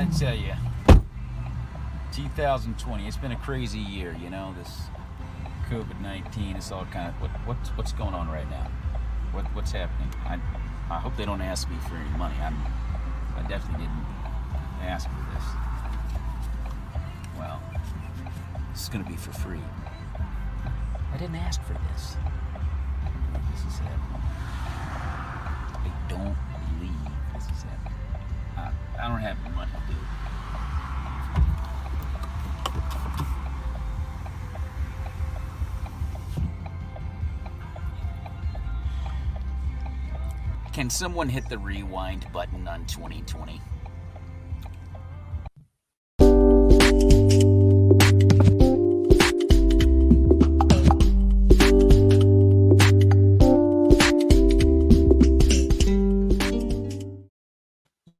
I tell you, 2020, it's been a crazy year, you know, this COVID-19, it's all kind of, what's going on right now? What's happening? I hope they don't ask me for any money. I definitely didn't ask for this. Well, this is going to be for free. I didn't ask for this. This is happening. I don't believe this is happening. I don't have any money, dude. Can someone hit the rewind button on 2020?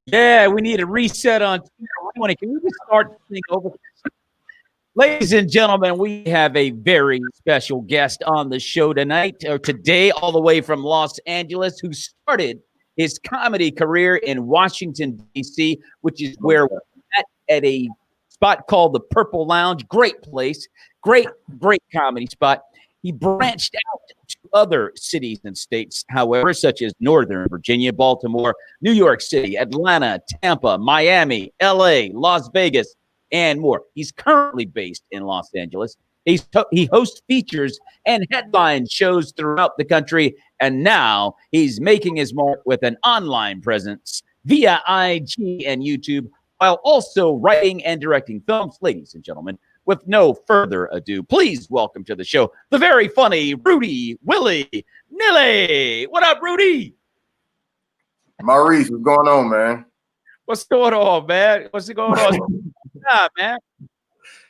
Yeah, we need a reset on 2020. Can we just start this thing over? Ladies and gentlemen, we have a very special guest on the show tonight, or today, all the way from Los Angeles, who started his comedy career in Washington, D.C., which is where we met at a spot called the Purple Lounge. Great place, great comedy spot. He branched out to other cities and states, however, such as Northern Virginia, Baltimore, New York City, Atlanta, Tampa, Miami, L.A., Las Vegas, and more. He's currently based in Los Angeles. He hosts features and headline shows throughout the country, and now he's making his mark with an online presence via IG and YouTube, while also writing and directing films. Ladies and gentlemen, with no further ado, please welcome to the show the very funny Rudy Willy Nilly. What up, Rudy? Maurice, what's going on, man? What's going on, man? What's going on? Man.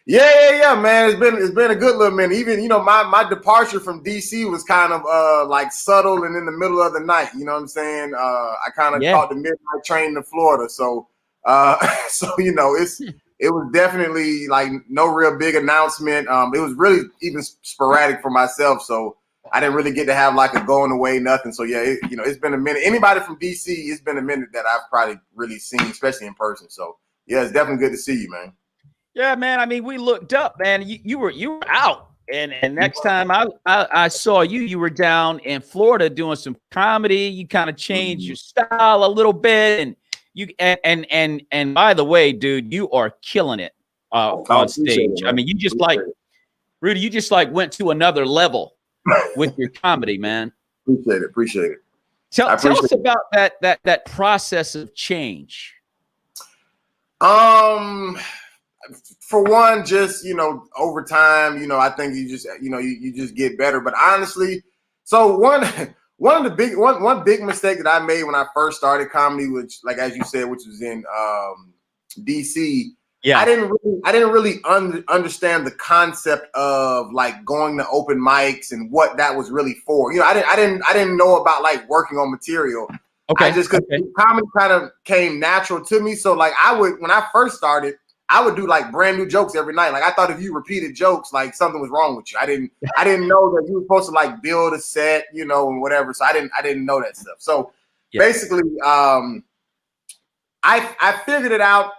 Yeah, man. It's been a good little minute. Even my departure from DC was kind of like subtle and in the middle of the night. You know what I'm saying? I kind of caught the midnight train to Florida, so it was definitely like no real big announcement. It was really even sporadic for myself, so I didn't really get to have like a going away, nothing. So yeah, it's been a minute. Anybody from DC, it's been a minute that I've probably really seen, especially in person. So yeah, it's definitely good to see you, man. Yeah, man. I mean, we looked up, man. You were out, and next time I saw you, you were down in Florida doing some comedy. You kind of changed your style a little bit, and you and by the way, dude, you are killing it on stage. I mean, you just like Rudy. You just like went to another level with your comedy, man. Appreciate it. Tell us about that process of change. For one, just over time, I think you just you just get better. But honestly, so one big mistake that I made when I first started comedy, which, like as you said, which was in DC. Yeah, I didn't really understand the concept of like going to open mics and what that was really for. I didn't know about like working on material. Okay, because comedy kind of came natural to me. So like when I first started, I would do like brand new jokes every night. Like I thought if you repeated jokes, like something was wrong with you. I didn't know that you were supposed to like build a set, and whatever. So I didn't know that stuff. So basically, I figured it out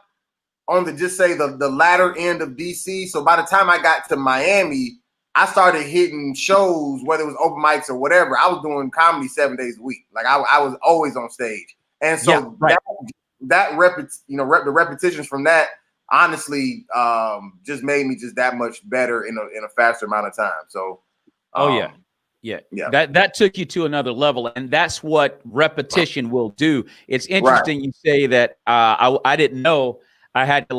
on the latter end of DC. So by the time I got to Miami, I started hitting shows, whether it was open mics or whatever. I was doing comedy 7 days a week. Like I was always on stage. And so the repetitions from that honestly just made me just that much better in a faster amount of time. So yeah. That took you to another level, and that's what repetition will do. It's interesting you say that. I didn't know I had to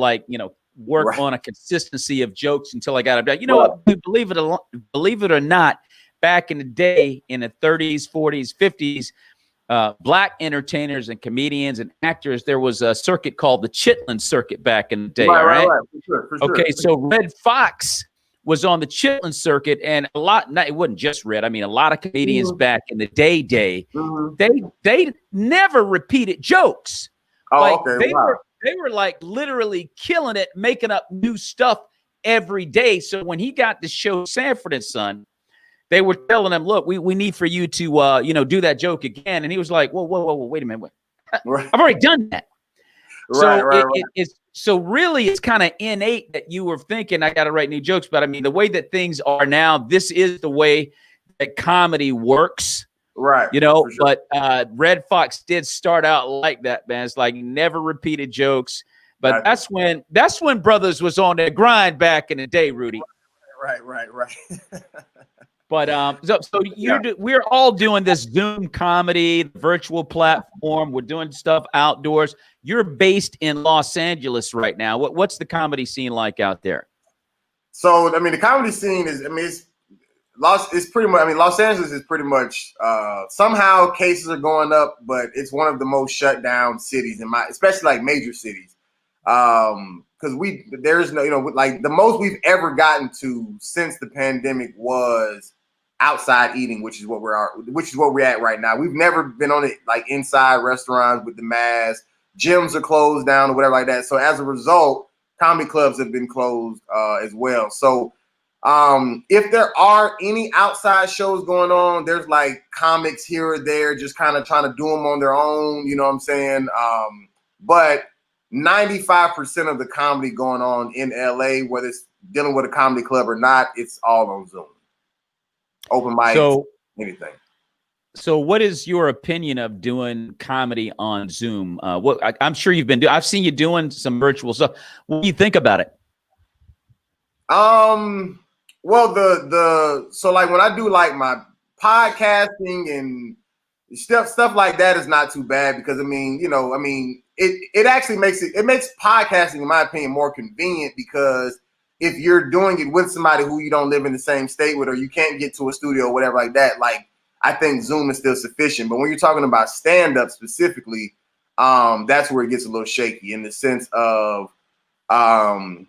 work on a consistency of jokes until I got it down. You know what? Believe it or not, back in the day, in the 30s, 40s, 50s, black entertainers and comedians and actors, there was a circuit called the Chitlin circuit back in the day. Right. For sure. Okay, so Red Fox was on the Chitlin circuit, and it wasn't just Red. I mean, a lot of comedians back in the day, they never repeated jokes. They were like literally killing it, making up new stuff every day. So when he got the show Sanford and Son, they were telling him, look, we need for you to, do that joke again. And he was like, whoa, wait a minute. I've already done that. It's So really, it's kind of innate that you were thinking, I got to write new jokes. But I mean, the way that things are now, this is the way that comedy works, Right. you know. For sure. But Red Fox did start out like that, man. It's like never repeated jokes. But Gotcha. that's when Brothers was on their grind back in the day, Rudy. Right. But we're all doing this Zoom comedy, virtual platform. We're doing stuff outdoors. You're based in Los Angeles right now. What's the comedy scene like out there? So I mean, the comedy scene is, I mean, it's pretty much, I mean, Los Angeles is pretty much somehow cases are going up, but it's one of the most shut down cities especially like major cities. Because there's no, like the most we've ever gotten to since the pandemic was outside eating, which is what we're at right now. We've never been on it like inside restaurants with the masks. Gyms are closed down or whatever like that. So as a result, comedy clubs have been closed as well. So if there are any outside shows going on, there's like comics here or there just kind of trying to do them on their own, you know what I'm saying? But 95% of the comedy going on in LA, whether it's dealing with a comedy club or not, it's all on Zoom. Open mic, anything. So what is your opinion of doing comedy on Zoom? I'm sure you've been doing, I've seen you doing some virtual stuff. What do you think about it? Well, so like when I do like my podcasting and stuff like that is not too bad because it actually makes podcasting, in my opinion, more convenient because if you're doing it with somebody who you don't live in the same state with, or you can't get to a studio or whatever like that, like I think Zoom is still sufficient. But when you're talking about stand-up specifically, that's where it gets a little shaky in the sense of, for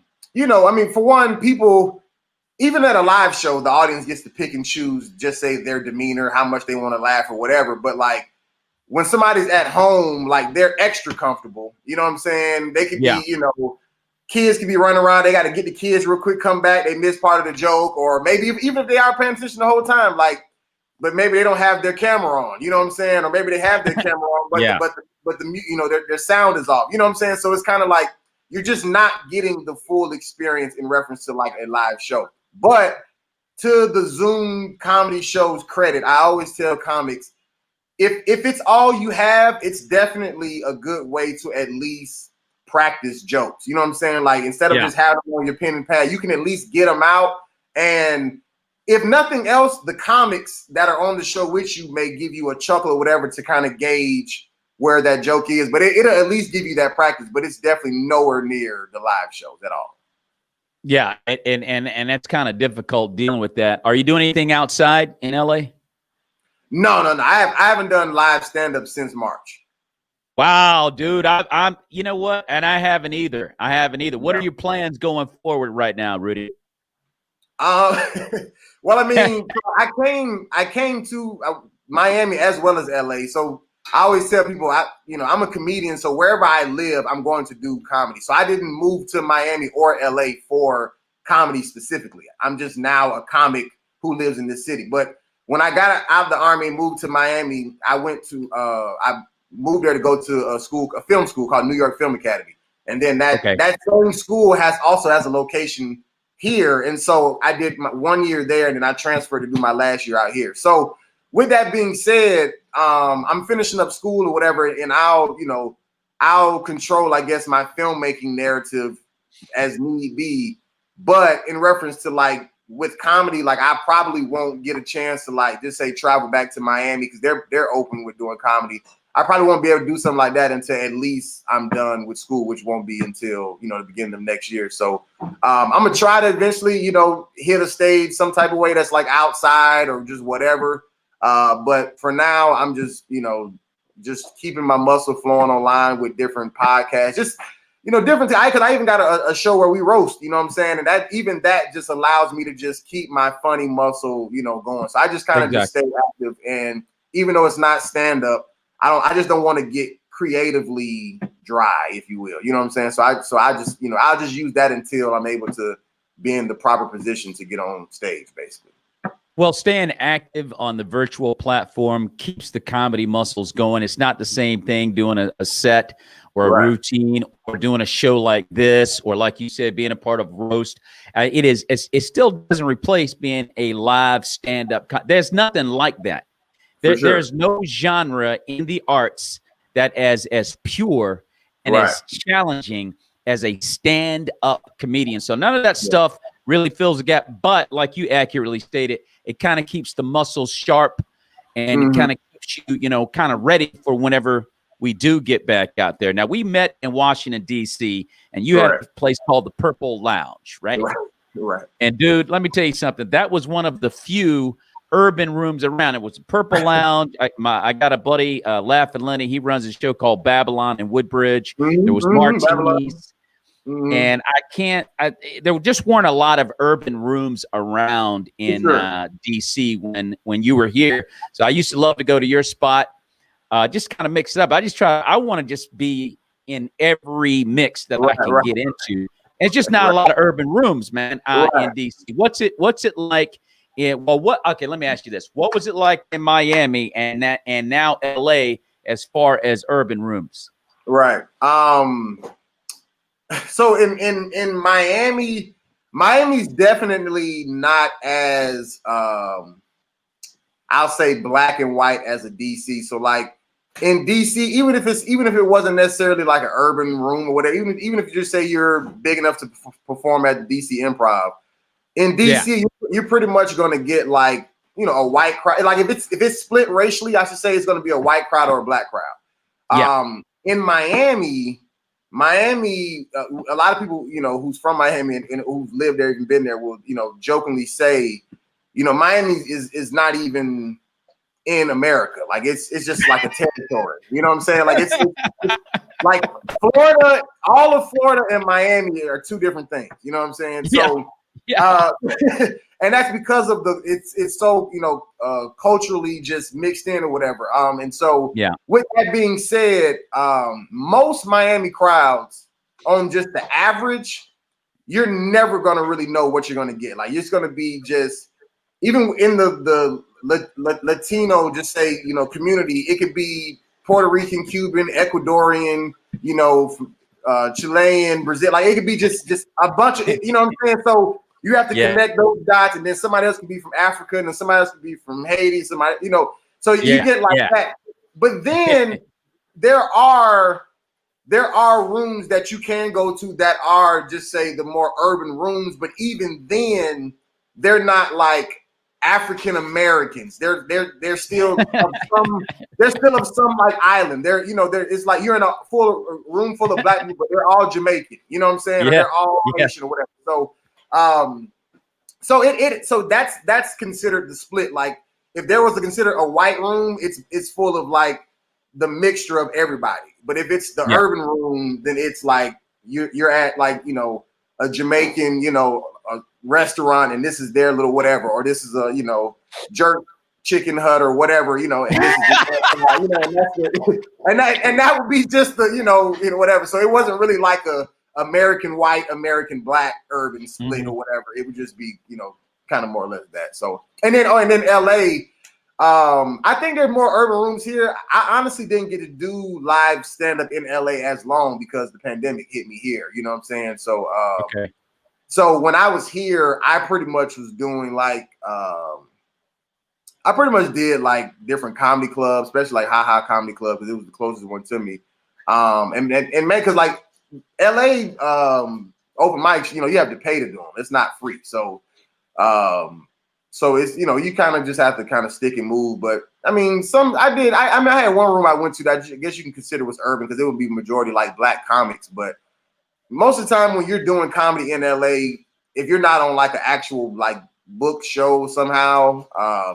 one, people, even at a live show, the audience gets to pick and choose, just say their demeanor, how much they want to laugh or whatever. But like when somebody's at home, like they're extra comfortable. You know what I'm saying? They could be, kids could be running around. They got to get the kids real quick, come back. They miss part of the joke, or maybe even if they are paying attention the whole time, like, but maybe they don't have their camera on. You know what I'm saying? Or maybe they have their camera on, but their sound is off. You know what I'm saying? So it's kind of like you're just not getting the full experience in reference to like a live show. But to the Zoom comedy show's credit, I always tell comics, if it's all you have, it's definitely a good way to at least practice jokes. You know what I'm saying? Like instead of just having them on your pen and pad, you can at least get them out. And if nothing else, the comics that are on the show with you may give you a chuckle or whatever to kind of gauge where that joke is. But it'll at least give you that practice. But it's definitely nowhere near the live shows at all. Yeah, and that's kind of difficult dealing with that. Are you doing anything outside in LA? No. I haven't done live stand-up since March. Wow, dude. I'm you know what? And I haven't either. What are your plans going forward right now, Rudy? Well, I mean, I came to Miami as well as LA. So I always tell people, I'm a comedian. So wherever I live, I'm going to do comedy. So I didn't move to Miami or LA for comedy specifically. I'm just now a comic who lives in this city. But when I got out of the Army and moved to Miami, I moved there to go to a film school called New York Film Academy. And then that same school also has a location here. And so I did my 1 year there, and then I transferred to do my last year out here. So with that being said, I'm finishing up school or whatever, and I'll control, I guess, my filmmaking narrative as need be. But in reference to like with comedy, like I probably won't get a chance to like just say travel back to Miami because they're open with doing comedy. I probably won't be able to do something like that until at least I'm done with school, which won't be until, the beginning of next year. So I'm going to try to eventually, hit a stage some type of way that's like outside or just whatever. But for now, I'm just, just keeping my muscle flowing online with different podcasts, just, different. Because I even got a show where we roast, you know what I'm saying? And that just allows me to just keep my funny muscle, going. So I just kind of just stay active. And even though it's not stand up, I just don't want to get creatively dry, if you will. You know what I'm saying? So I just, I'll just use that until I'm able to be in the proper position to get on stage, basically. Well, staying active on the virtual platform keeps the comedy muscles going. It's not the same thing doing a set or a Right. routine or doing a show like this, or like you said, being a part of roast. It still doesn't replace being a live stand-up. There's nothing like that. For sure. There's no genre in the arts that as pure and Right. as challenging as a stand-up comedian. So none of that Yeah. stuff really fills the gap. But like you accurately stated, it kind of keeps the muscles sharp, and it kind of keeps you, kind of ready for whenever we do get back out there. Now, we met in Washington, D.C., and you had a place called the Purple Lounge, right? Right. And dude, let me tell you something. That was one of the few urban rooms around. It was a Purple Lounge. I got a buddy, Laughing Lenny. He runs a show called Babylon in Woodbridge. There was martinis. And there just weren't a lot of urban rooms around in DC when you were here. So I used to love to go to your spot, just kind of mix it up. I want to just be in every mix that I can get into. It's just not a lot of urban rooms, man, in DC. What's it like? Okay, let me ask you this. What was it like in Miami and now LA as far as urban rooms? Right. So in Miami's definitely not as I'll say black and white as a DC. So like in DC, even if it wasn't necessarily like an urban room or whatever, even if you just say you're big enough to perform at the DC Improv, in DC you're pretty much going to get like a white crowd. Like if it's split racially, I should say it's going to be a white crowd or a black crowd. In Miami, a lot of people, who's from Miami and who've lived there, even been there, will, jokingly say, Miami is not even in America. Like it's just like a territory. You know what I'm saying? Like it's like Florida, all of Florida and Miami are two different things. You know what I'm saying? So, and that's because of it's so culturally just mixed in or whatever. And so with that being said, most Miami crowds on just the average, you're never gonna really know what you're gonna get. Like it's gonna be just even in the Latino, just say community, it could be Puerto Rican, Cuban, Ecuadorian, Chilean, Brazil. Like it could be just a bunch of, what I'm saying? So you have to connect those dots, and then somebody else can be from Africa, and then somebody else can be from Haiti, somebody, so you get like that. But then there are rooms that you can go to that are just say the more urban rooms, but even then they're not like African Americans. They're still of some like island. It's like you're in a room full of black people, but they're all Jamaican. You know what I'm saying? Or they're all Haitian or whatever. So that's considered the split. Like if there was to consider a white room, it's full of like the mixture of everybody. But if it's the urban room, then it's like you're at like a Jamaican a restaurant, and this is their little whatever, or this is a jerk chicken hut or whatever, and this is and that would be just the whatever. So it wasn't really like a American white, American black urban split or whatever. It would just be kind of more or less that. So and then LA, I think there's more urban rooms here. I honestly didn't get to do live stand-up in LA as long because the pandemic hit me here. You know what I'm saying? So so when I was here, I pretty much was doing like I pretty much did like different comedy clubs, especially like Ha Comedy Club, because it was the closest one to me. And man, because like LA open mics, you have to pay to do them. It's not free. So so it's you kind of just have to kind of stick and move. But I mean, I had one room I went to that I guess you can consider was urban because it would be majority like black comics, but most of the time when you're doing comedy in LA, if you're not on like an actual like book show somehow,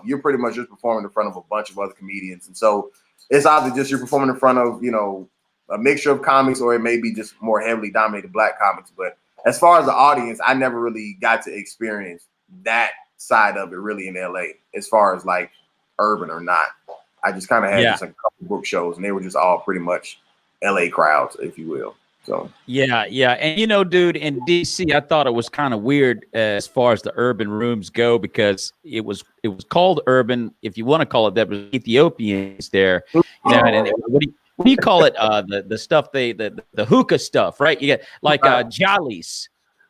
you're pretty much just performing in front of a bunch of other comedians. And so it's either just you're performing in front of, a mixture of comics, or it may be just more heavily dominated black comics. But as far as the audience, I never really got to experience that side of it really in LA, as far as like urban or not. I just kind of had just a couple book shows, and they were just all pretty much LA crowds, if you will. So Yeah, yeah. And dude, in DC, I thought it was kind of weird as far as the urban rooms go, because it was called urban, if you want to call it that, was Ethiopians there, and what do you call it? The stuff the hookah stuff, right? You get like Jollies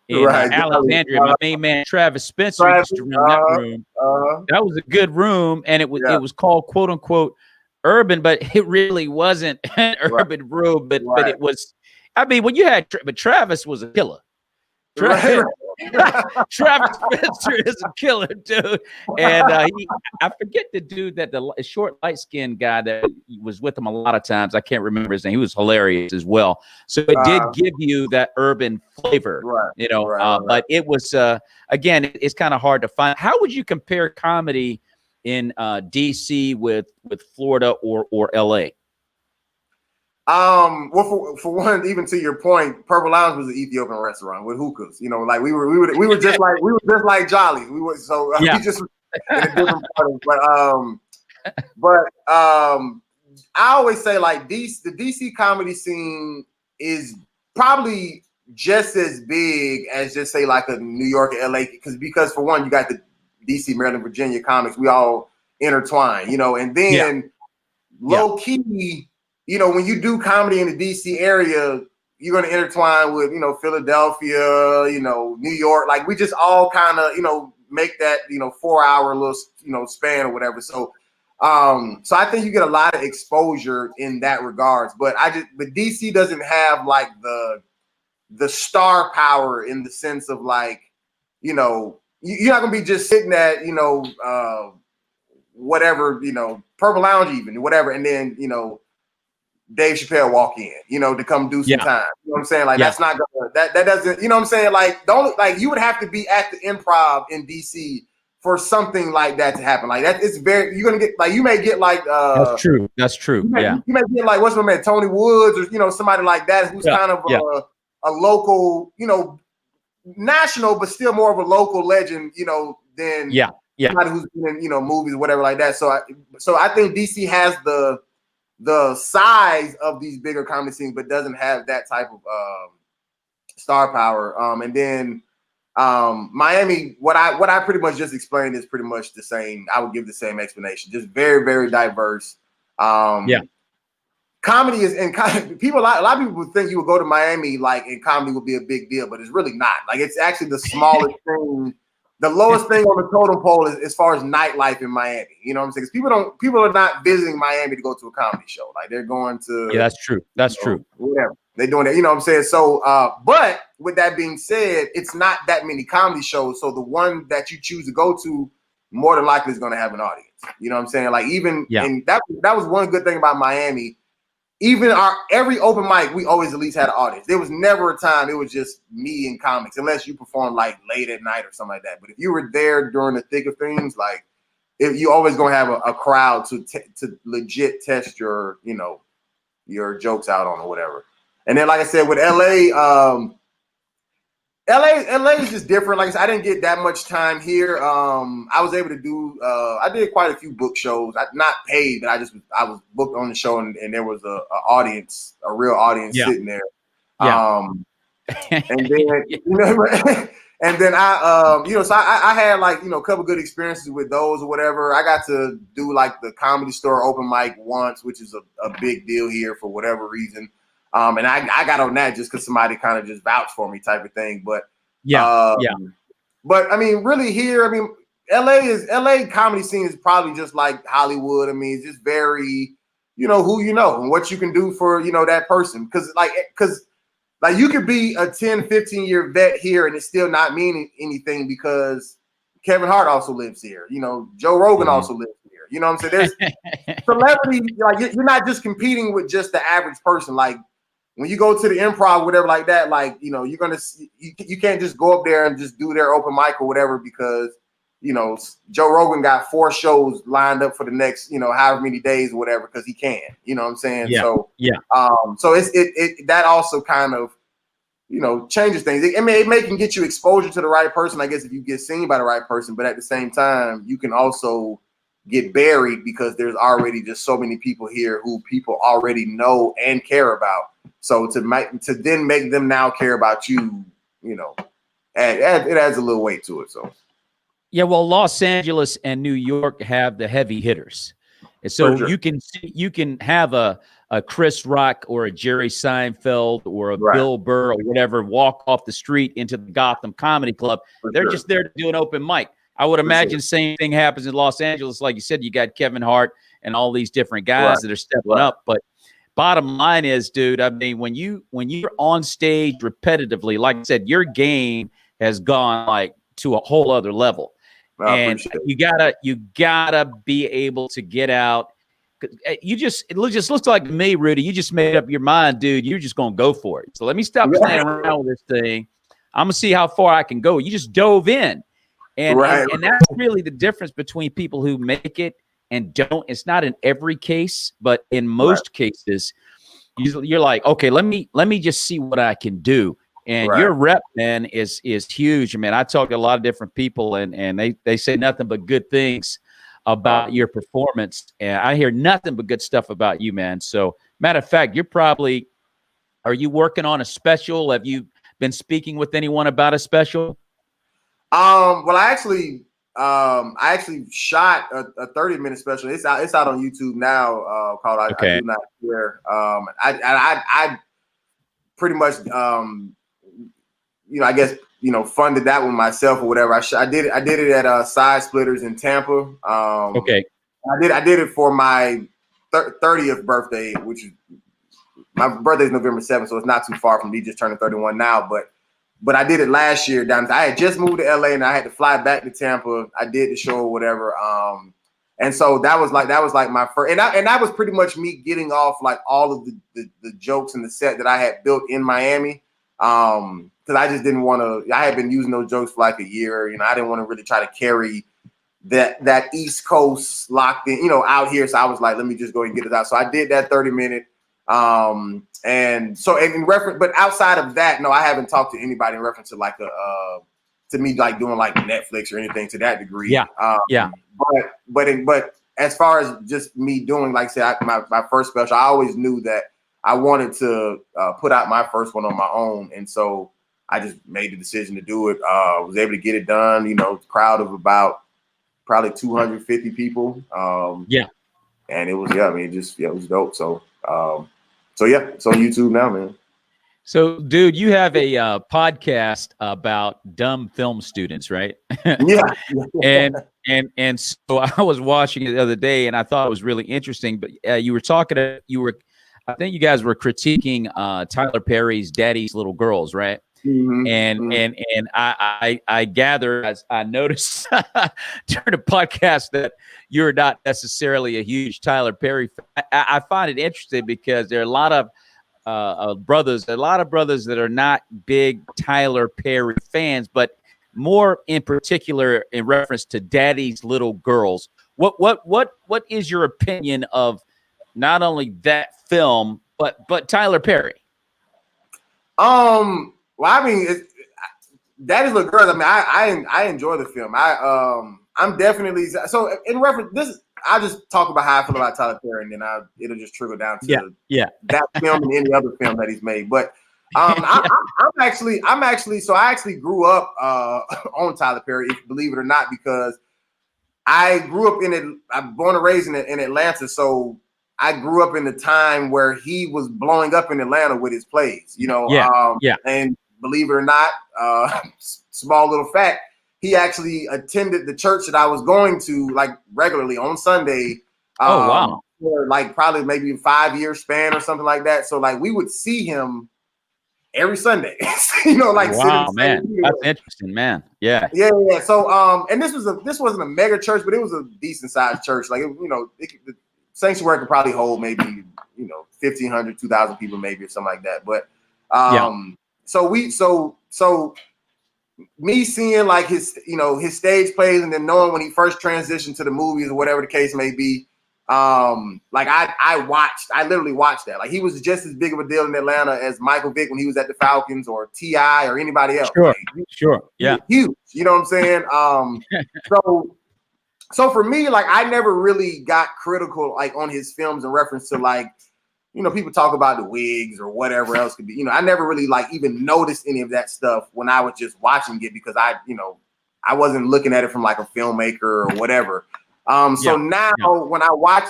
in right, Alexandria. My main man Travis Spencer Travis, used to run that room. That was a good room, and it was called quote unquote urban, but it really wasn't an urban room, but it was. I mean, when you had, but Travis was a killer. Travis Spencer is a killer, dude. And I forget the dude that the short, light skinned guy that was with him a lot of times. I can't remember his name. He was hilarious as well. So it did give you that urban flavor, but it was, again, it's kind of hard to find. How would you compare comedy in DC with Florida or LA? Well, for one, even to your point, Purple Lounge was an Ethiopian restaurant with hookahs. Like we were just like Jolly. We were we just in a different part of, but I always say like the DC comedy scene is probably just as big as just say like a New York or LA, because for one, you got the DC, Maryland, Virginia comics. We all intertwine, and then low key. When you do comedy in the DC area, you're going to intertwine with, Philadelphia, New York. Like we just all kind of, make that, 4-hour little, span or whatever. So, so I think you get a lot of exposure in that regards. But DC doesn't have like the star power in the sense of like, you're not going to be just sitting at, whatever, Purple Lounge even, whatever. And then, Dave Chappelle walk in, to come do some time. You know what I'm saying? Like that's not gonna that doesn't, you know what I'm saying? Like don't like you would have to be at the Improv in DC for something like that to happen. Like that, it's very you're gonna get like you may get like That's true. You may get like what's my man, Tony Woods, or somebody like that who's kind of a local, national, but still more of a local legend, than somebody who's been in movies or whatever like that. So I think DC has the size of these bigger comedy scenes, but doesn't have that type of star power. And then Miami, what I pretty much just explained is pretty much the same. I would give the same explanation. Just very, very diverse. Comedy is, and people, a lot of people would think you would go to Miami like, and comedy would be a big deal, but it's really not. Like it's actually the smallest thing. The lowest thing on the totem pole is as far as nightlife in Miami. You know what I'm saying? Because people are not visiting Miami to go to a comedy show. Like they're going to. Yeah, that's true. That's true. Whatever. They're doing it. You know what I'm saying? So, but with that being said, it's not that many comedy shows. So the one that you choose to go to more than likely is going to have an audience. You know what I'm saying? Like even, and that was one good thing about Miami. Even every open mic, we always at least had an audience. There was never a time it was just me and comics, unless you performed like late at night or something like that. But if you were there during the thick of things, like you always gonna have a crowd to legit test your jokes out on or whatever. And then, like I said, with LA, LA is just different. Like I said, I didn't get that much time here. I was able to do. I did quite a few book shows. Not paid, but I was booked on the show, and there was a audience, a real audience sitting there. And then and then so I had like a couple good experiences with those or whatever. I got to do like the Comedy Store open mic once, which is a big deal here for whatever reason. And I got on that just because somebody kind of just vouched for me type of thing. But but I mean, really here, I mean, LA comedy scene is probably just like Hollywood. I mean, it's just very, who and what you can do for, that person. Because you could be a 10, 15-year vet here and it's still not meaning anything because Kevin Hart also lives here. Joe Rogan also lives here. You know what I'm saying? There's celebrity, like you're not just competing with just the average person. Like, when you go to the Improv, whatever like that, like, you're going to, you can't just go up there and just do their open mic or whatever because, Joe Rogan got 4 shows lined up for the next, however many days or whatever, because he can, you know what I'm saying? So it that also kind of, changes things. It may can get you exposure to the right person, I guess, if you get seen by the right person, but at the same time, you can also, get buried because there's already just so many people here who people already know and care about. So to then make them now care about you, you know, it adds a little weight to it. So yeah, well, Los Angeles and New York have the heavy hitters, and so sure. you can have a Chris Rock or a Jerry Seinfeld or a Bill Burr or whatever walk off the street into the Gotham Comedy Club. They're just there to do an open mic. I would imagine same thing happens in Los Angeles. Like you said, you got Kevin Hart and all these different guys that are stepping up. But bottom line is, dude, I mean, when you're on stage repetitively, like I said, your game has gone like to a whole other level. And you gotta be able to get out. It just looks like to me, Rudy, you just made up your mind, dude. You're just gonna go for it. So let me stop playing around with this thing. I'm gonna see how far I can go. You just dove in. And that's really the difference between people who make it and don't. It's not in every case, but in most cases, you're like, okay, let me just see what I can do. And your rep, man, is huge. I mean, I talk to a lot of different people, and they say nothing but good things about your performance. And I hear nothing but good stuff about you, man. So, matter of fact, are you working on a special? Have you been speaking with anyone about a special? Well, I actually shot a 30-minute special. It's out on YouTube now. Called I Do Not Care. I pretty much I guess funded that one myself or whatever. I did it at Side Splitters in Tampa. I did it for my 30th birthday, which is my birthday is November 7th, so it's not too far from me just turning 31 now. But I did it last year down. I had just moved to LA and I had to fly back to Tampa. I did the show or whatever. And so that was like my first, and that was pretty much me getting off like all of the jokes in the set that I had built in Miami. Because I just didn't want to. I had been using those jokes for like a year. I didn't want to really try to carry that East Coast locked in, out here. So I was like, let me just go and get it out. So I did that 30-minute. And so in reference, but outside of that, no, I haven't talked to anybody in reference to like to me like doing like Netflix or anything to that degree. But as far as just me doing, like I said, my first special, I always knew that I wanted to put out my first one on my own, and so I just made the decision to do it. Was able to get it done. Crowd of about probably 250 people. And it was it was dope. So. So yeah, it's on YouTube now, man. So, dude, you have a podcast about dumb film students, right? Yeah. and so I was watching it the other day, and I thought it was really interesting. But I think you guys were critiquing Tyler Perry's Daddy's Little Girls, right? Mm-hmm. And I gather, as I noticed during the podcast, that you're not necessarily a huge Tyler Perry fan. I find it interesting because there are a lot of brothers that are not big Tyler Perry fans, but more in particular in reference to Daddy's Little Girls. What is your opinion of not only that film but Tyler Perry? Well, I mean, Daddy's Little Girls. I mean, I enjoy the film. I'm definitely so in reference. I'll just talk about how I feel about Tyler Perry, and then it'll just trickle down to that film and any other film that he's made. But I'm actually so I actually grew up on Tyler Perry, believe it or not, because I grew up in it. I'm born and raised in Atlanta, so I grew up in the time where he was blowing up in Atlanta with his plays. And believe it or not, small little fact, he actually attended the church that I was going to like regularly on Sunday. Wow. For like probably maybe a 5-year span or something like that. So like we would see him every Sunday. Wow, man, that's interesting, man. Yeah. So and this wasn't a mega church, but it was a decent sized church. Like the sanctuary could probably hold maybe 1,500, 2,000 people maybe or something like that. But so me seeing like his stage plays and then knowing when he first transitioned to the movies or whatever the case may be, like I literally watched that. Like he was just as big of a deal in Atlanta as Michael Vick when he was at the Falcons or T.I. or anybody else. Sure. Yeah. Huge. You know what I'm saying? So for me, like I never really got critical like on his films in reference to like, you know, people talk about the wigs or whatever else could be. You know, I never really like even noticed any of that stuff when I was just watching it because I wasn't looking at it from like a filmmaker or whatever. So now when I watch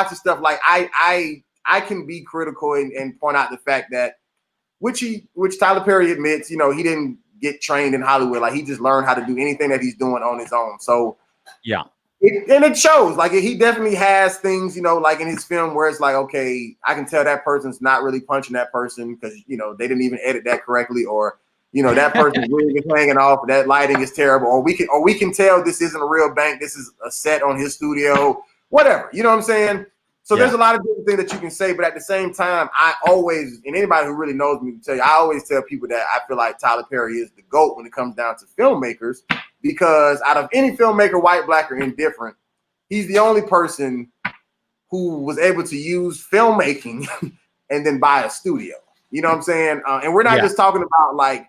this stuff, like I can be critical and point out the fact that which Tyler Perry admits, you know, he didn't get trained in Hollywood. Like he just learned how to do anything that he's doing on his own. So it shows. Like he definitely has things, you know, like in his film where it's like, okay, I can tell that person's not really punching that person because you know they didn't even edit that correctly, or you know that person's wig is hanging off, that lighting is terrible, or we can tell this isn't a real bank, this is a set on his studio, whatever. You know what I'm saying? So there's a lot of different things that you can say, but at the same time, I always, and anybody who really knows me can tell you, I always tell people that I feel like Tyler Perry is the GOAT when it comes down to filmmakers, because out of any filmmaker, white, black, or indifferent, he's the only person who was able to use filmmaking and then buy a studio. You know what I'm saying? And we're not just talking about like,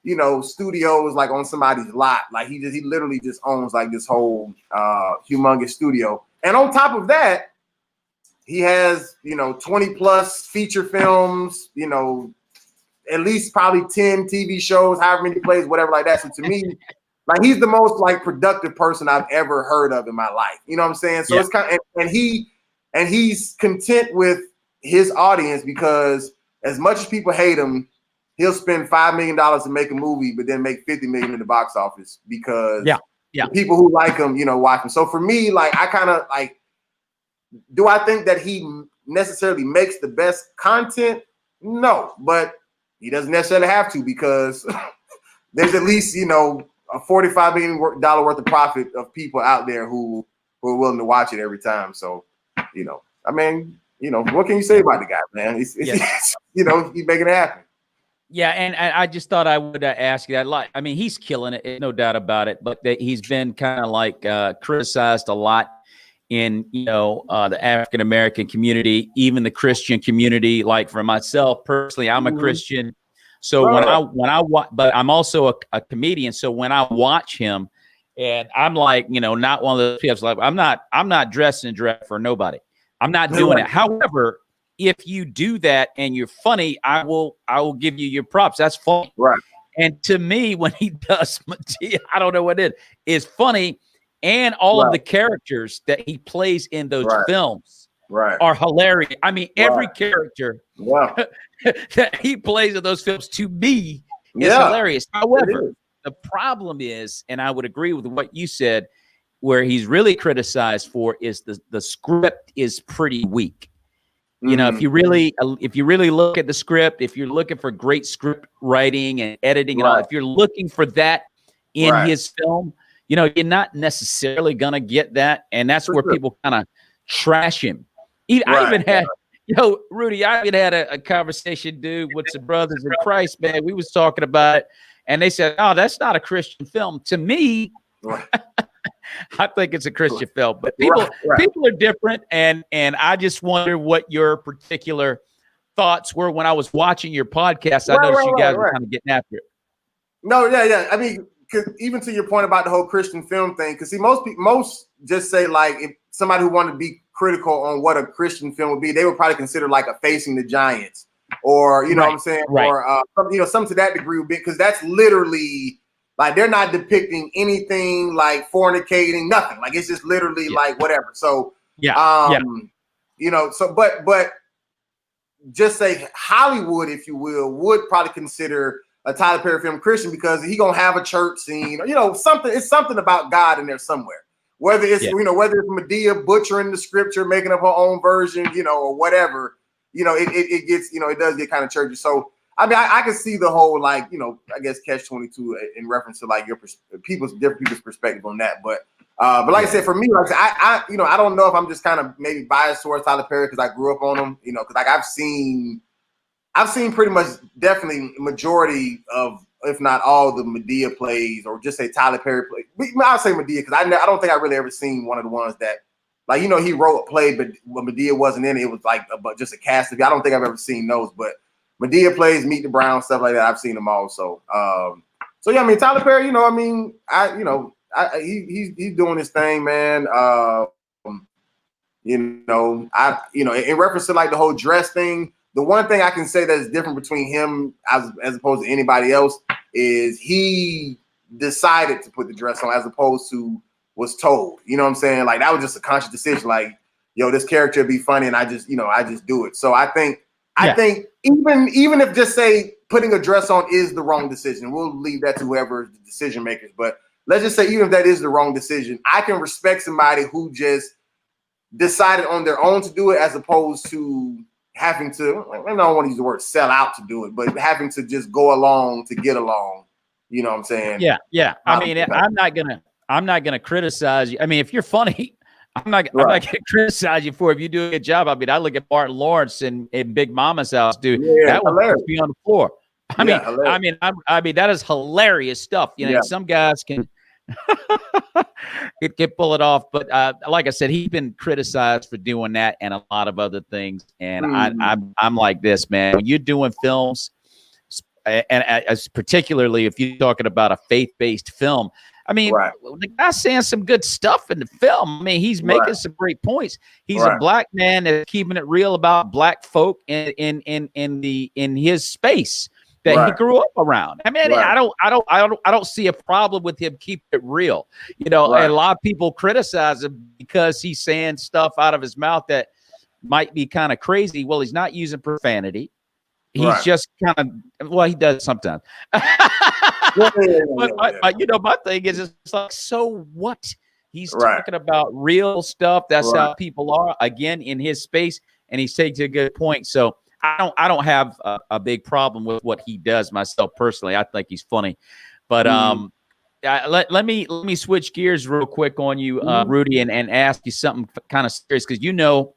you know, studios like on somebody's lot. Like he literally just owns like this whole humongous studio. And on top of that, he has, you know, 20 plus feature films, you know, at least probably 10 TV shows, however many plays, whatever like that. So to me, like he's the most like productive person I've ever heard of in my life. You know what I'm saying? So it's kind of, and he's content with his audience because as much as people hate him, he'll spend $5 million to make a movie, but then make 50 million in the box office because the people who like him, you know, watch him. So for me, like I kind of like, do I think that he necessarily makes the best content? No, but he doesn't necessarily have to because there's at least, you know, a $45 million worth of profit of people out there who are willing to watch it every time. So, you know, I mean, you know, what can you say about the guy, man? It's you know, he's making it happen. Yeah, and I just thought I would ask you that. Like, I mean, he's killing it, no doubt about it. But he's been kind of like criticized a lot in, you know, the African American community, even the Christian community. Like for myself personally, I'm a Christian, so when I watch, but I'm also a comedian. So when I watch him, and I'm like, you know, not one of those people like I'm not dressed in dress for nobody. I'm not doing it. However, if you do that and you're funny, I will give you your props. That's funny. Right. And to me, when he does Madea, I don't know what it is funny. And all of the characters that he plays in those films are hilarious. I mean, every character that he plays in those films to me is hilarious. However, the problem is, and I would agree with what you said, where he's really criticized for is the script is pretty weak. You know, if you really look at the script, if you're looking for great script writing and editing and all, if you're looking for that in his film, you know, you're not necessarily going to get that. And that's where people kind of trash him. I even had, you know, Rudy, I even had a conversation, dude, with some brothers in Christ, man. We was talking about it. And they said, oh, that's not a Christian film. To me, I think it's a Christian film. But people are different. And I just wonder what your particular thoughts were when I was watching your podcast. I noticed you guys were kind of getting after it. No, yeah. I mean, because even to your point about the whole Christian film thing, because see, most just say like if somebody who wanted to be critical on what a Christian film would be, they would probably consider like a Facing the Giants, or you know what I'm saying, or you know, some to that degree would be, because that's literally like they're not depicting anything like fornicating, nothing. Like it's just literally like whatever. So you know, so but just say Hollywood, if you will, would probably consider a Tyler Perry film Christian because he gonna have a church scene, or you know, something. It's something about God in there somewhere. Whether it's you know, whether it's Madea butchering the scripture, making up her own version, you know, or whatever, you know, it gets, you know, it does get kind of churchy. So I mean, I can see the whole like, you know, I guess catch-22 in reference to like your different people's perspective on that. But like I said, for me, like I you know, I don't know if I'm just kind of maybe biased towards Tyler Perry because I grew up on him, you know, because like I've seen pretty much definitely majority of, if not all, the Madea plays, or just say Tyler Perry plays. I'll say Madea because I don't think I really ever seen one of the ones that, like, you know, he wrote a play, but when Madea wasn't in it, it was like just a cast of. I don't think I've ever seen those, but Madea plays, Meet the Browns, stuff like that. I've seen them all. So yeah, I mean, Tyler Perry, you know, I mean, he's doing his thing, man. In reference to like the whole dress thing, the one thing I can say that's different between him as opposed to anybody else is he decided to put the dress on as opposed to was told. You know what I'm saying? Like that was just a conscious decision. Like, yo, this character would be funny, and I just do it. So I think even if just say putting a dress on is the wrong decision, we'll leave that to whoever the decision makers. But let's just say even if that is the wrong decision, I can respect somebody who just decided on their own to do it as opposed to having to, I don't want to use the word sell out to do it, but having to just go along to get along. You know what I'm saying? Yeah. I mean, I'm not gonna criticize you. I mean, if you're funny, I'm not gonna criticize you for it. If you do a good job. I mean, I look at Martin Lawrence in Big Mama's House, dude. That one must be on the floor. I mean, that is hilarious stuff. You know, some guys can it can pull it off, but like I said, he's been criticized for doing that and a lot of other things. And I'm like this, man. When you're doing films, and as particularly if you're talking about a faith-based film, I mean, the guy's saying some good stuff in the film. I mean, he's making some great points. He's a black man that's keeping it real about black folk in his space that he grew up around. I mean, I don't see a problem with him keeping it real. You know, and a lot of people criticize him because he's saying stuff out of his mouth that might be kind of crazy. Well, he's not using profanity. He's just kind of, well, he does sometimes. But you know, my thing is, it's like, so what? He's talking about real stuff. That's how people are, again, in his space, and he's taking a good point. So I don't have a big problem with what he does myself personally. I think he's funny. But let me switch gears real quick on you, Rudy, and ask you something kind of serious, because you know,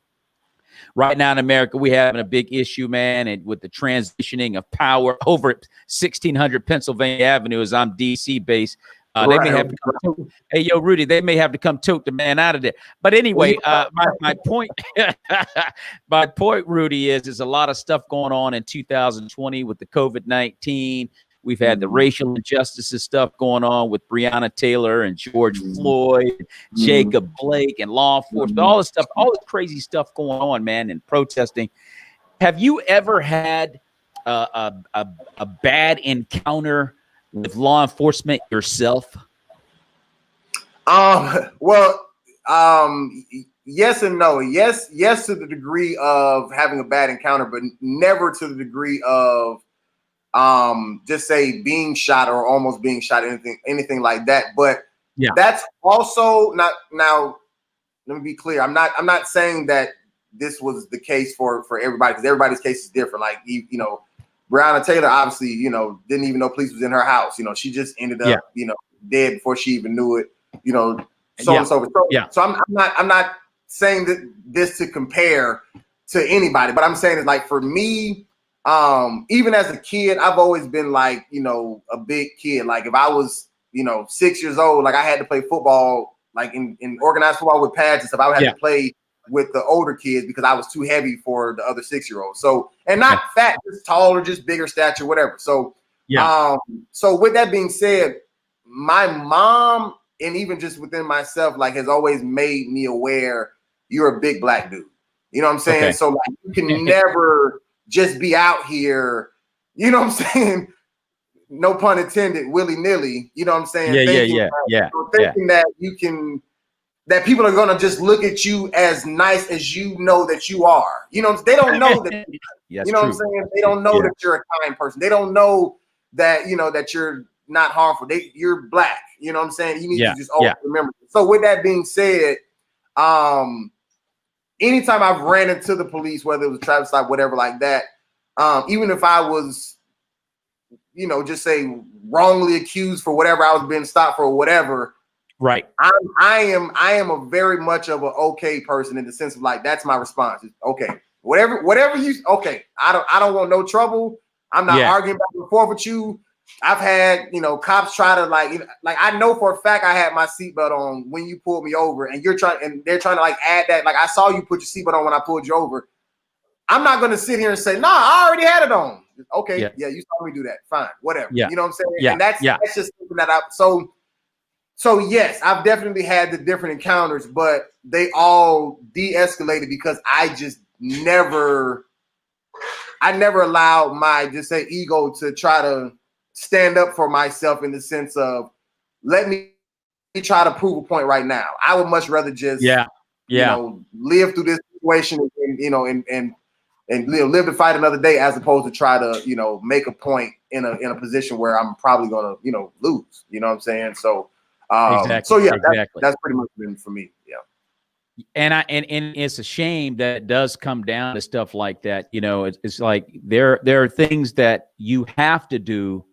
right now in America, we having a big issue, man, and with the transitioning of power over at 1600 Pennsylvania Avenue, as I'm DC based. They may have to come hey, yo, Rudy, they may have to come tote the man out of there. But anyway, my point, my point, Rudy, is a lot of stuff going on in 2020 with the COVID-19. We've had the racial injustices stuff going on with Breonna Taylor and George Floyd, Jacob Blake, and law enforcement, all this stuff, all this crazy stuff going on, man, and protesting. Have you ever had a bad encounter with law enforcement yourself? Yes and no. Yes to the degree of having a bad encounter, but never to the degree of just say being shot or almost being shot, anything like that. But that's also not, now let me be clear. I'm not saying that this was the case for everybody, because everybody's case is different. Like, you know, Breonna Taylor obviously, you know, didn't even know police was in her house. You know, she just ended up, you know, dead before she even knew it. You know, so on and so forth. So I'm not saying that this to compare to anybody, but I'm saying it's like, for me, even as a kid, I've always been like, you know, a big kid. Like if I was, you know, 6 years old, like I had to play football, like in organized football with pads and stuff. I would have to play with the older kids because I was too heavy for the other 6-year-olds. So, and not fat, just tall or just bigger stature, whatever. So, so with that being said, my mom, and even just within myself, like has always made me aware you're a big black dude. You know what I'm saying? So like you can never just be out here, you know what I'm saying? No pun intended, willy nilly. You know what I'm saying? Thinking that you can, that people are gonna just look at you as nice as you know that you are. You know, they don't know that. You know what I'm saying? They don't know that you're a kind person. They don't know that, you know, that you're not harmful. You're black. You know what I'm saying? You need to just always remember. So with that being said, anytime I've ran into the police, whether it was a traffic stop, whatever like that, even if I was, you know, just say wrongly accused for whatever I was being stopped for or whatever, right? I am a very much of an okay person in the sense of like, that's my response. It's, okay, whatever you, okay. I don't want no trouble. I'm not arguing back and forth with you. I've had, you know, cops try to like I know for a fact I had my seatbelt on when you pulled me over, and they're trying to like add that, like I saw you put your seatbelt on when I pulled you over. I'm not gonna sit here and say, nah, I already had it on. Okay, you saw me do that. Fine, whatever. You know what I'm saying? And that's just something that so So yes, I've definitely had the different encounters, but they all de-escalated because I never allowed my ego to try to stand up for myself in the sense of let me try to prove a point right now. I would much rather just live through this situation and live to fight another day as opposed to try to make a point in a position where I'm probably gonna lose. You know what I'm saying? So Exactly. That's pretty much been for me. Yeah. And it's a shame that it does come down to stuff like that. It's like there are things that you have to do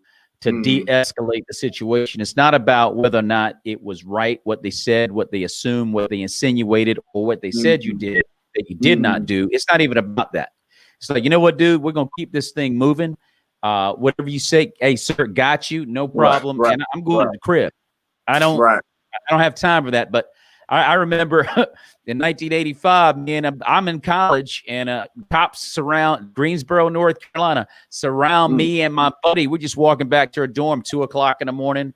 to de-escalate the situation. It's not about whether or not it was right, what they said, what they assumed, what they insinuated, or what they said you did that you did not do. It's not even about that. It's like, you know what, dude, we're gonna keep this thing moving. Whatever you say, hey, sir, got you, no problem. Right, and I'm going to the crib. I don't have time for that. But I remember in 1985, I'm in college, and cops surround Greensboro, North Carolina, surround me and my buddy. We're just walking back to our dorm, 2:00 in the morning,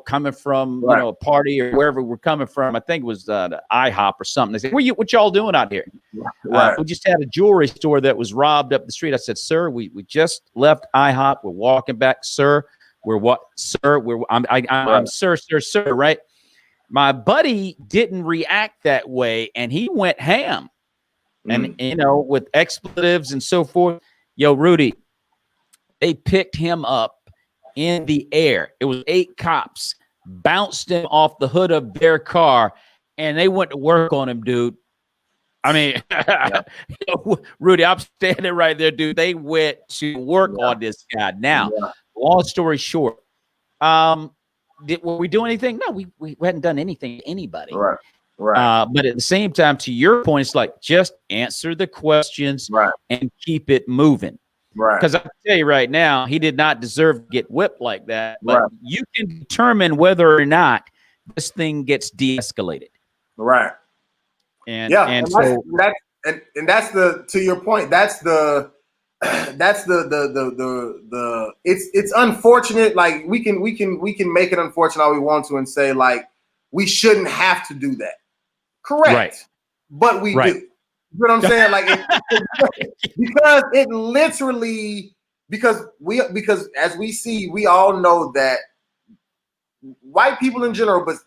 coming from a party or wherever we're coming from. I think it was the IHOP or something. They said, what y'all doing out here? We just had a jewelry store that was robbed up the street. I said, sir, we just left IHOP. We're walking back, sir. We're what, sir? I'm sir, right? My buddy didn't react that way, and he went ham, and with expletives and so forth. Yo, Rudy, they picked him up in the air. It was 8 cops, bounced him off the hood of their car, and they went to work on him, dude. I mean, Rudy, I'm standing right there, dude. They went to work on this guy. Now, long story short, were we doing anything? No, we hadn't done anything to anybody. Right. But at the same time, to your point, it's like just answer the questions and keep it moving. Right. Because I can tell you right now, he did not deserve to get whipped like that. But you can determine whether or not this thing gets de-escalated. Right. And so that's the, to your point, that's the it's unfortunate. Like we can make it unfortunate all we want to and say like we shouldn't have to do that. Correct. Right. But we do. You know what I'm saying? Like because it literally because as we see, we all know that white people in general, but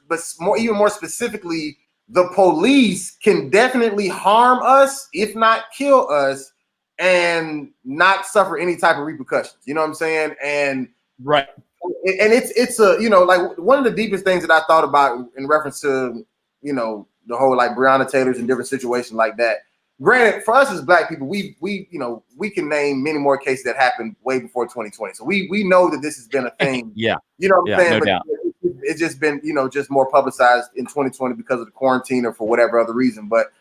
even more specifically, the police can definitely harm us, if not kill us, and not suffer any type of repercussions. You know what I'm saying? And it's a like one of the deepest things that I thought about in reference to the whole like Breonna Taylor's and different situations like that. Granted, for us as Black people, we can name many more cases that happened way before 2020. So we know that this has been a thing. You know what I'm saying? No but doubt. it's just been just more publicized in 2020 because of the quarantine or for whatever other reason. But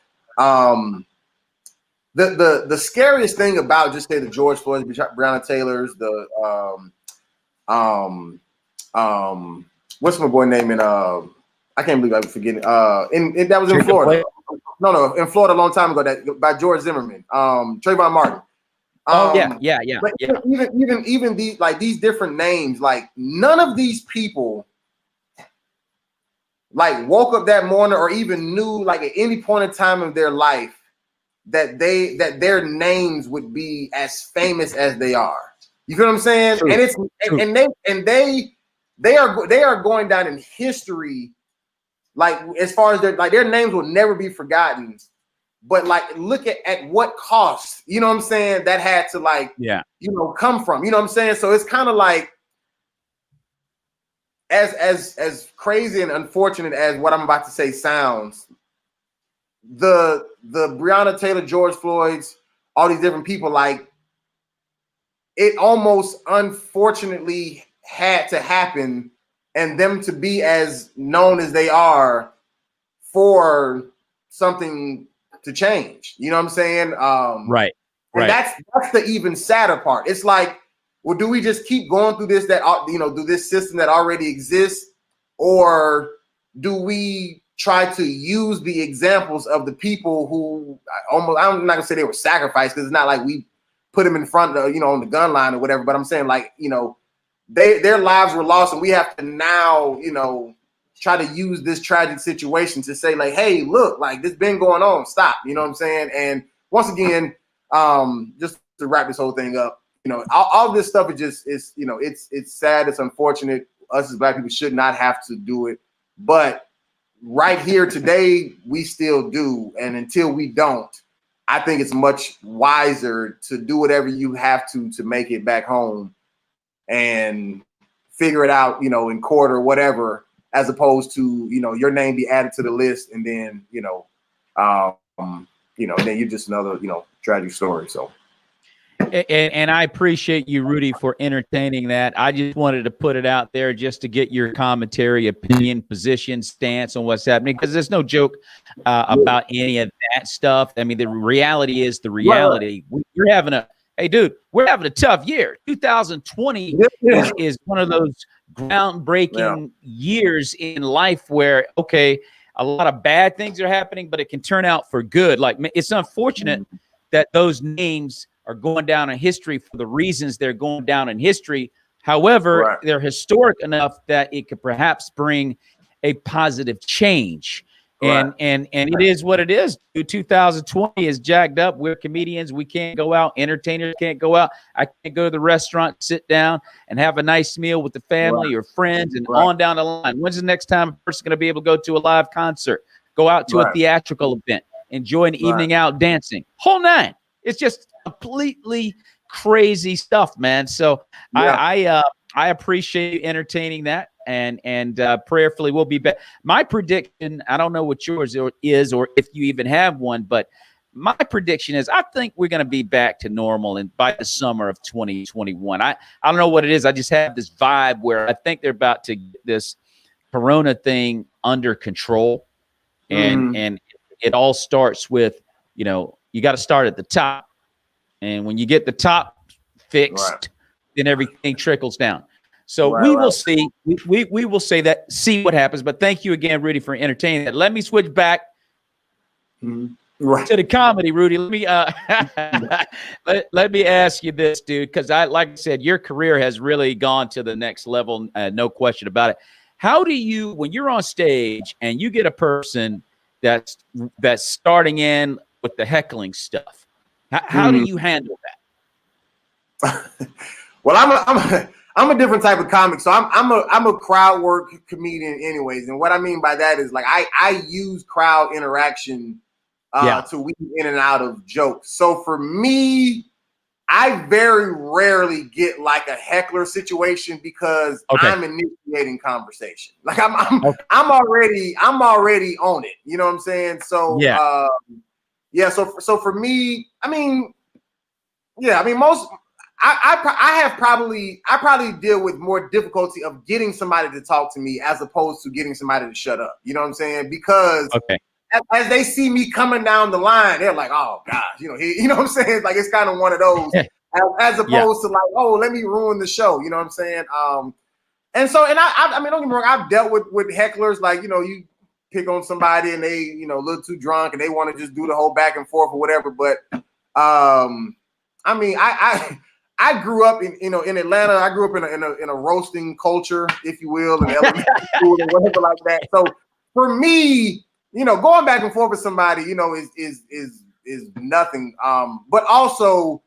the scariest thing about just say the George Floyd, Breonna Taylor's, the what's my boy name in I can't believe I'm forgetting and that was in Florida. No, in Florida a long time ago, that by George Zimmerman, Trayvon Martin. But even these different names, like none of these people like woke up that morning or even knew like at any point in time of their life that their names would be as famous as they are. You feel what I'm saying? True. And it's True. and they are going down in history. Like as far as their names will never be forgotten, but like look at what cost, you know what I'm saying, that had to come from, you know what I'm saying? So it's kind of like as crazy and unfortunate as what I'm about to say sounds, the Breonna Taylor, George Floyd's, all these different people, like it almost unfortunately had to happen and them to be as known as they are for something to change. You know what I'm saying? Right. And that's the even sadder part. It's like, well, do we just keep going through this do this system that already exists, or do we try to use the examples of the people who I'm not gonna say they were sacrificed because it's not like we put them in front of on the gun line or whatever, but I'm saying like their lives were lost and we have to now try to use this tragic situation to say like, hey, look, like this been going on. Stop. You know what I'm saying? And once again, just to wrap this whole thing up, you know, all this stuff is you know, it's sad. It's unfortunate. Us as Black people should not have to do it. But right here today, we still do. And until we don't, I think it's much wiser to do whatever you have to make it back home and figure it out, you know, in court or whatever, as opposed to, you know, your name be added to the list and then, then you're just another, you know, tragic story. So. And I appreciate you, Rudy, for entertaining that. I just wanted to put it out there just to get your commentary, opinion, position, stance on what's happening, because there's no joke about any of that stuff. I mean, the reality is the reality. We're having we're having a tough year. 2020 is one of those groundbreaking years in life where, okay, a lot of bad things are happening, but it can turn out for good. Like, it's unfortunate that those names are going down in history for the reasons they're going down in history. However, they're historic enough that it could perhaps bring a positive change. And it is what it is. 2020 is jacked up. We're comedians. We can't go out. Entertainers can't go out. I can't go to the restaurant, sit down, and have a nice meal with the family or friends and on down the line. When's the next time a person's going to be able to go to a live concert, go out to a theatrical event, enjoy an evening out dancing? Whole nine. It's just completely crazy stuff, man. So I appreciate you entertaining that, and prayerfully we'll be back. My prediction, I don't know what yours is or if you even have one, but my prediction is I think we're going to be back to normal and by the summer of 2021. I don't know what it is. I just have this vibe where I think they're about to get this Corona thing under control, and it all starts with, you know, you got to start at the top. And when you get the top fixed, then everything trickles down. So we will see. We will say that, see what happens. But thank you again, Rudy, for entertaining that. Let me switch back to the comedy, Rudy. Let me let me ask you this, dude, because like I said, your career has really gone to the next level, no question about it. How do you, when you're on stage and you get a person that's starting in with the heckling stuff, how do you handle that? Well, I'm a different type of comic, so I'm a crowd work comedian, anyways. And what I mean by that is like I use crowd interaction to weave in and out of jokes. So for me, I very rarely get like a heckler situation because I'm initiating conversation. Like I'm already on it. You know what I'm saying? So So for me, I probably deal with more difficulty of getting somebody to talk to me as opposed to getting somebody to shut up. You know what I'm saying? Because as they see me coming down the line, they're like, "Oh gosh," you know what I'm saying? Like it's kind of one of those, as opposed to like, "Oh, let me ruin the show." You know what I'm saying? And I mean, don't get me wrong, I've dealt with hecklers, like, you know, you pick on somebody and they, you know, a little too drunk and they want to just do the whole back and forth or whatever. But I mean, I grew up in Atlanta. I grew up in a roasting culture, if you will, in elementary school or whatever like that. So for me, you know, going back and forth with somebody, you know, is nothing. But also,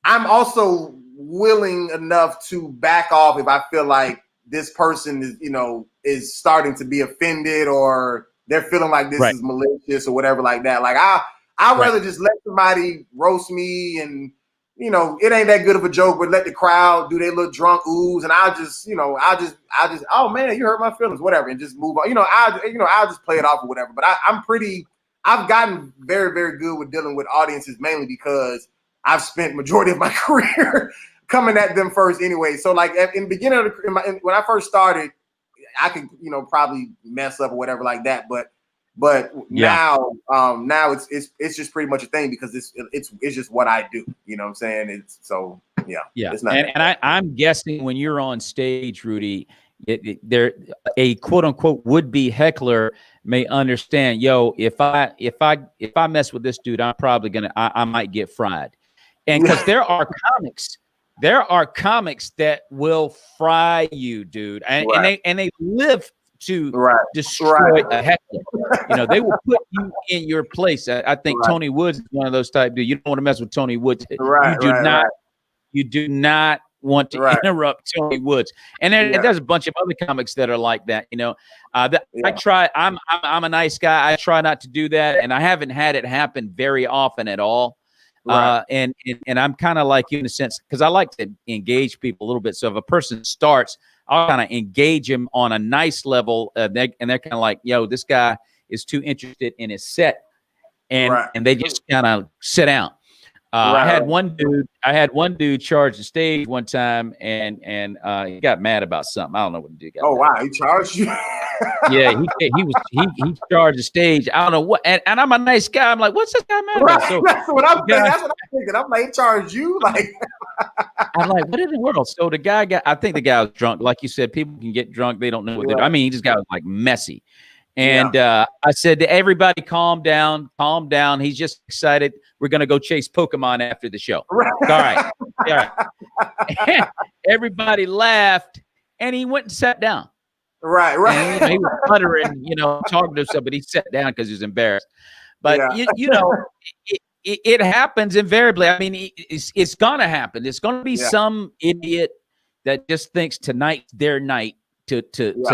I'm also willing enough to back off if I feel like this person is, you know, is starting to be offended or they're feeling like this is malicious or whatever like that. Like I'd rather just let somebody roast me and, you know, it ain't that good of a joke, but let the crowd do their little drunk oohs and I'll just, oh man, you hurt my feelings, whatever, and just move on. I'll just play it off or whatever. But I've gotten very, very good with dealing with audiences, mainly because I've spent majority of my career coming at them first anyway. So like in the beginning of when I first started, I could, you know, probably mess up or whatever like that. But now it's just pretty much a thing because it's just what I do. You know what I'm saying? It's so It's not and I'm guessing when you're on stage, Rudy, there a quote unquote would be heckler may understand. Yo, if I mess with this dude, I'm probably I might get fried, and because there are comics that will fry you, dude, and they live to Right. destroy a heckler. You know, they will put you in your place. I think Tony Woods is one of those type dude. You don't want to mess with Tony Woods. You do not. You do not want to interrupt Tony Woods. And there's a bunch of other comics that are like that. You know, I try. I'm a nice guy. I try not to do that, and I haven't had it happen very often at all. And I'm kind of like you in a sense because I like to engage people a little bit. So if a person starts, I'll kind of engage him on a nice level, and they're kind of like, "Yo, this guy is too interested in his set," and they just kind of sit down. I had one dude charge the stage one time, and he got mad about something. I don't know what the dude got. Oh wow, he charged you? Yeah, he charged the stage. I don't know what, and I'm a nice guy. I'm like, what's this guy mad about? So that's what I'm thinking. That's what I'm thinking. I'm like, he charged you? Like, I'm like, what in the world? So the guy I think the guy was drunk. Like you said, people can get drunk. They don't know what they're doing. I mean, he just got like messy. And I said to everybody, calm down. He's just excited. We're going to go chase Pokemon after the show. All right. And everybody laughed, and he went and sat down. Right. And, he was muttering, talking to himself, but he sat down because he was embarrassed. But, it happens invariably. I mean, it's going to happen. It's going to be some idiot that just thinks tonight's their night to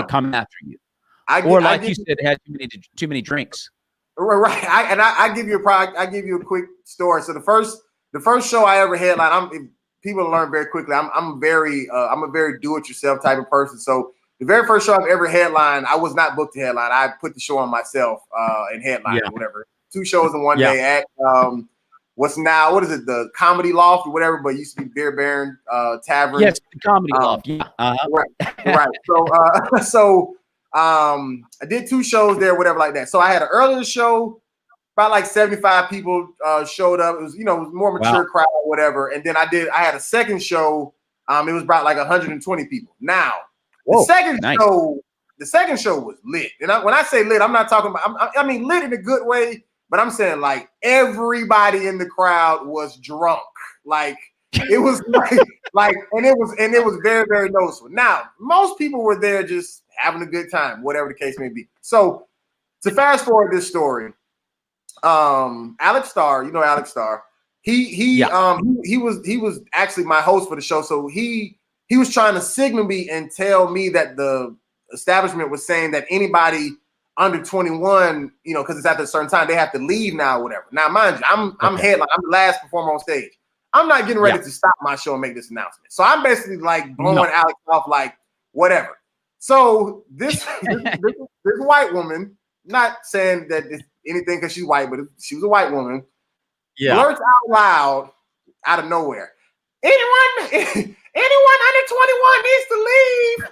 come after you. You said, had too many drinks. Right. I give you a quick story. So the first show I ever headlined, people learn very quickly. I'm a very do-it-yourself type of person. So the very first show I've ever headlined, I was not booked to headline. I put the show on myself and headline or whatever. 2 shows in one day at what is it, the Comedy Loft or whatever, but it used to be Beer Baron Tavern. Yes, the Comedy Loft. Yeah. Right. So I did 2 shows there, whatever like that. So I had an earlier show, about like 75 people showed up. It was, it was more mature crowd or whatever. And then I had a second show. It was about like 120 people. Now, the second show was lit. And when I say lit, I'm not talking about, I mean lit in a good way, but I'm saying like everybody in the crowd was drunk. Like it was and it was very, very noticeable. Now, most people were there just having a good time, whatever the case may be. So to fast forward this story, Alex Starr, Alex Starr, he was actually my host for the show. So he was trying to signal me and tell me that the establishment was saying that anybody under 21, because it's after a certain time, they have to leave now or whatever. Now, mind you, I'm headline, I'm the last performer on stage. I'm not getting ready to stop my show and make this announcement. So I'm basically like blowing Alex off like whatever. So this white woman, not saying that it's anything because she's white, but she was a white woman, blurts out loud out of nowhere, anyone under 21 needs to leave.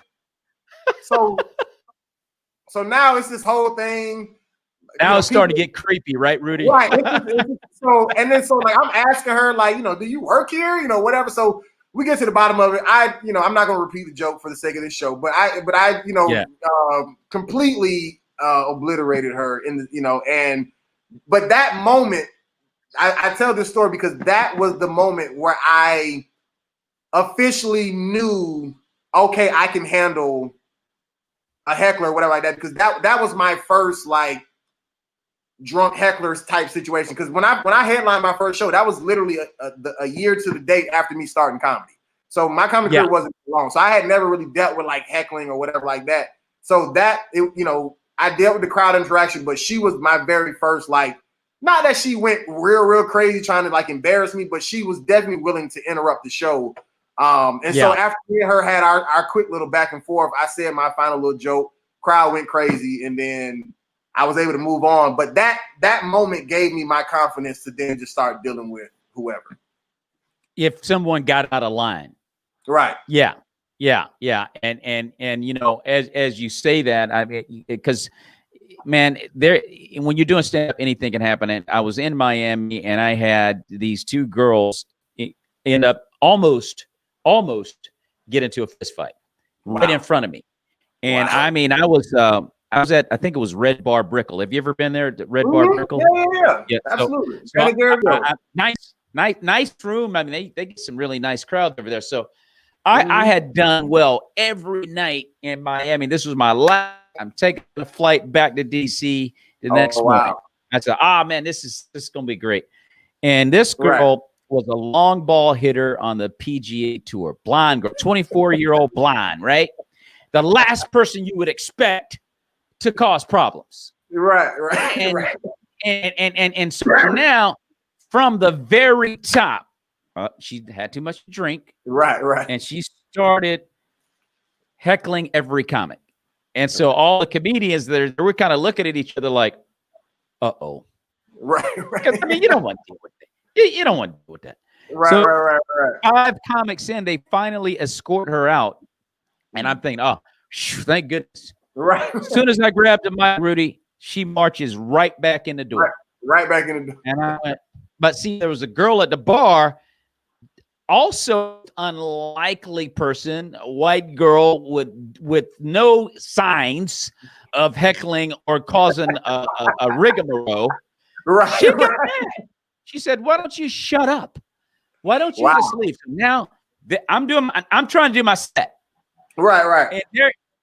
So now it's this whole thing. Now it's starting to get creepy, right, Rudy? Right. So like I'm asking her, like, do you work here? Whatever. So we get to the bottom of it. I'm not gonna repeat the joke for the sake of this show, but I completely obliterated her in the, but that moment, I tell this story because that was the moment where I officially knew, okay, I can handle a heckler or whatever like that, because that was my first like drunk hecklers type situation. Because when I headlined my first show, that was literally a year to the date after me starting comedy. So my comedy career wasn't long. So I had never really dealt with like heckling or whatever like that. So I dealt with the crowd interaction, but she was my very first, like, not that she went real crazy trying to like embarrass me, but she was definitely willing to interrupt the show. So after me and her had our quick little back and forth, I said my final little joke, crowd went crazy, and then I was able to move on. But that moment gave me my confidence to then just start dealing with whoever. If someone got out of line. Right. Yeah. And as you say that, I mean, because man, when you're doing stand-up, anything can happen. And I was in Miami and I had these 2 girls end up almost get into a fist fight right in front of me. And I mean, I was at, I think it was Red Bar Brickle. Have you ever been there at Red Bar Brickle? Yeah, absolutely. Nice room. I mean, they get some really nice crowds over there. So I had done well every night in Miami. This was my last I'm taking the flight back to DC the next morning. I said, man, this is gonna be great. And this girl was a long ball hitter on the PGA Tour, blind girl, 24-year-old blind, right? The last person you would expect to cause problems. Right. And so now, from the very top, she had too much to drink. Right. And she started heckling every comic. And so all the comedians there were kind of looking at each other like, uh-oh. Right. I mean, you don't want to deal with that. You don't want to deal with that. Right. 5 comics in, they finally escort her out. And I'm thinking, thank goodness. Right. As soon as I grabbed the mic, Rudy, she marches right back in the door. Right back in the door. And I went, but see, there was a girl at the bar, also unlikely person, a white girl with no signs of heckling or causing a rigmarole. Right. She got mad. She said, "Why don't you shut up? Why don't you just leave?" So now I'm trying to do my set. Right.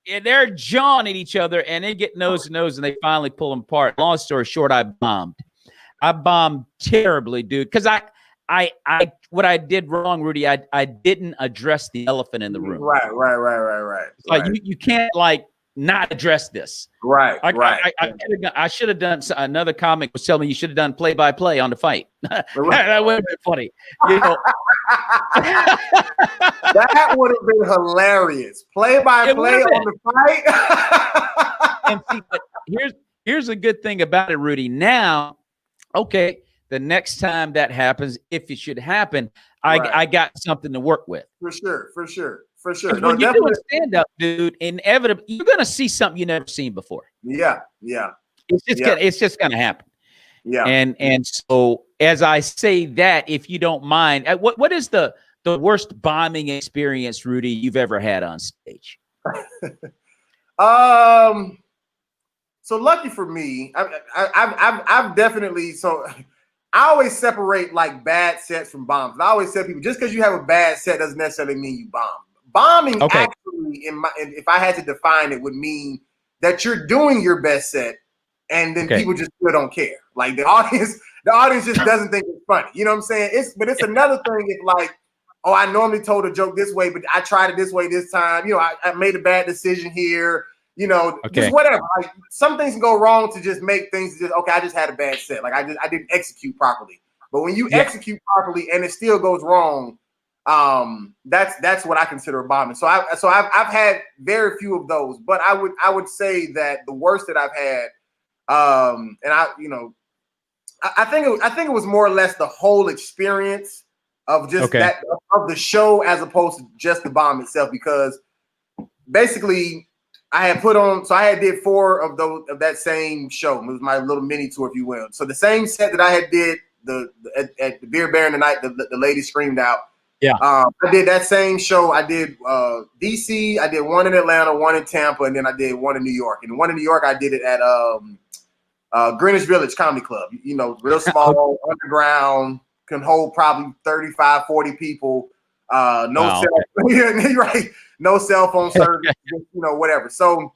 And they're jawing at each other, and they get nose to nose, and they finally pull them apart. Long story short, I bombed terribly, dude. Because what I did wrong, Rudy, I didn't address the elephant in the room. Right. Like you can't not address this. Right. I should have done. Another comic was telling me you should have done play-by-play on the fight. That would have been funny. You know? That would have been hilarious. Play-by-play on the fight. And see, but here's a good thing about it, Rudy. Now, okay, the next time that happens, if it should happen, I got something to work with. For sure. No, when you do a stand-up, dude, inevitably you're gonna see something you never seen before. Yeah. It's just gonna happen. Yeah. And so as I say that, if you don't mind, what is the worst bombing experience, Rudy, you've ever had on stage? So lucky for me, I've definitely I always separate like bad sets from bombs. And I always tell people just because you have a bad set doesn't necessarily mean you bomb. Bombing actually, if I had to define it, would mean that you're doing your best set, and then people just still don't care. Like the audience just doesn't think it's funny. You know what I'm saying? It's another thing if like, I normally told a joke this way, but I tried it this way this time. You know, I made a bad decision here. You know, just whatever. Like some things can go wrong to just make things I just had a bad set. Like I didn't execute properly. But when you execute properly and it still goes wrong, that's what I consider a bombing. So I've had very few of those, but I would say that the worst that I've had, and I think it was more or less the whole experience of just that of the show as opposed to just the bomb itself, because basically I had did 4 of those of that same show. It was my little mini tour, if you will. So the same set that I had did at the Beer Baron tonight, the lady screamed out. Yeah. I did that same show. I did DC, I did one in Atlanta, one in Tampa, and then I did one in New York. And one in New York, I did it at Greenwich Village Comedy Club. You know, real small, underground, can hold probably 35, 40 people. No cell phone service, whatever. So,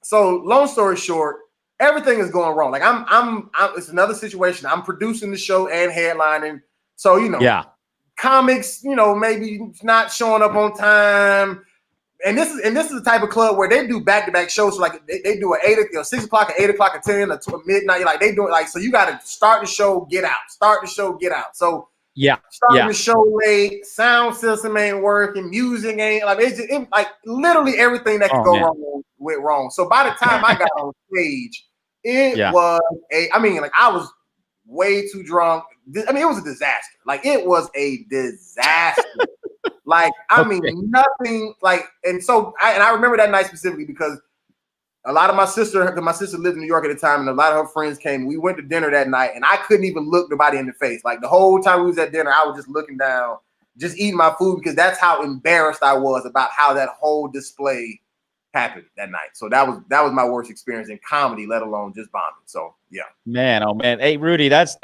so long story short, everything is going wrong. Like I'm it's another situation. I'm producing the show and headlining. So, comics, maybe not showing up on time. And this is the type of club where they do back-to-back shows. So like they do at 6 o'clock, at 8 o'clock, at 10, at midnight. Like they do it so you got to start the show, get out. Start the show, get out. So starting the show late, sound system ain't working, music ain't like literally everything that could go wrong went wrong. So by the time I got on stage, it was I was way too drunk. I mean, it was a disaster. Like it was a disaster. Like, I mean, nothing like, and so I remember that night specifically because a lot of my sister lived in New York at the time, and a lot of her friends came. We went to dinner that night, and I couldn't even look nobody in the face. Like the whole time we was at dinner, I was just looking down, just eating my food because that's how embarrassed I was about how that whole display happened that night. So that was my worst experience in comedy, let alone just bombing. So yeah. Man, oh man. Hey, Rudy, that's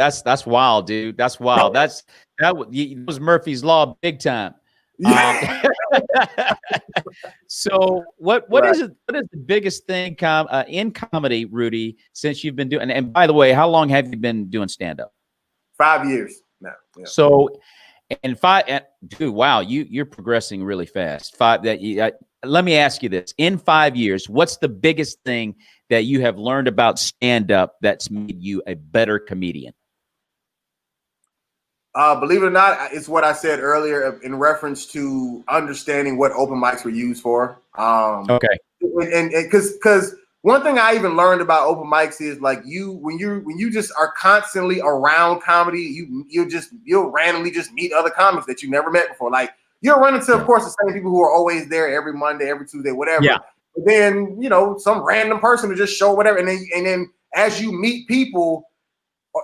wild, dude. That's wild. That was Murphy's Law big time. Yeah. So what Right. is it? What is the biggest thing in comedy, Rudy, since you've been doing? And by the way, how long have you been doing stand up? 5 years now. Yeah. So, and dude, wow, you're progressing really fast. Let me ask you this: in 5 years, what's the biggest thing that you have learned about stand up that's made you a better comedian? Believe it or not, it's what I said earlier in reference to understanding what open mics were used for. Okay. And because one thing I even learned about open mics is like when you just are constantly around comedy, you'll randomly just meet other comics that you never met before. Like you'll run into, of course, the same people who are always there every Monday, every Tuesday, whatever. Yeah. But then some random person will just show whatever, and then as you meet people.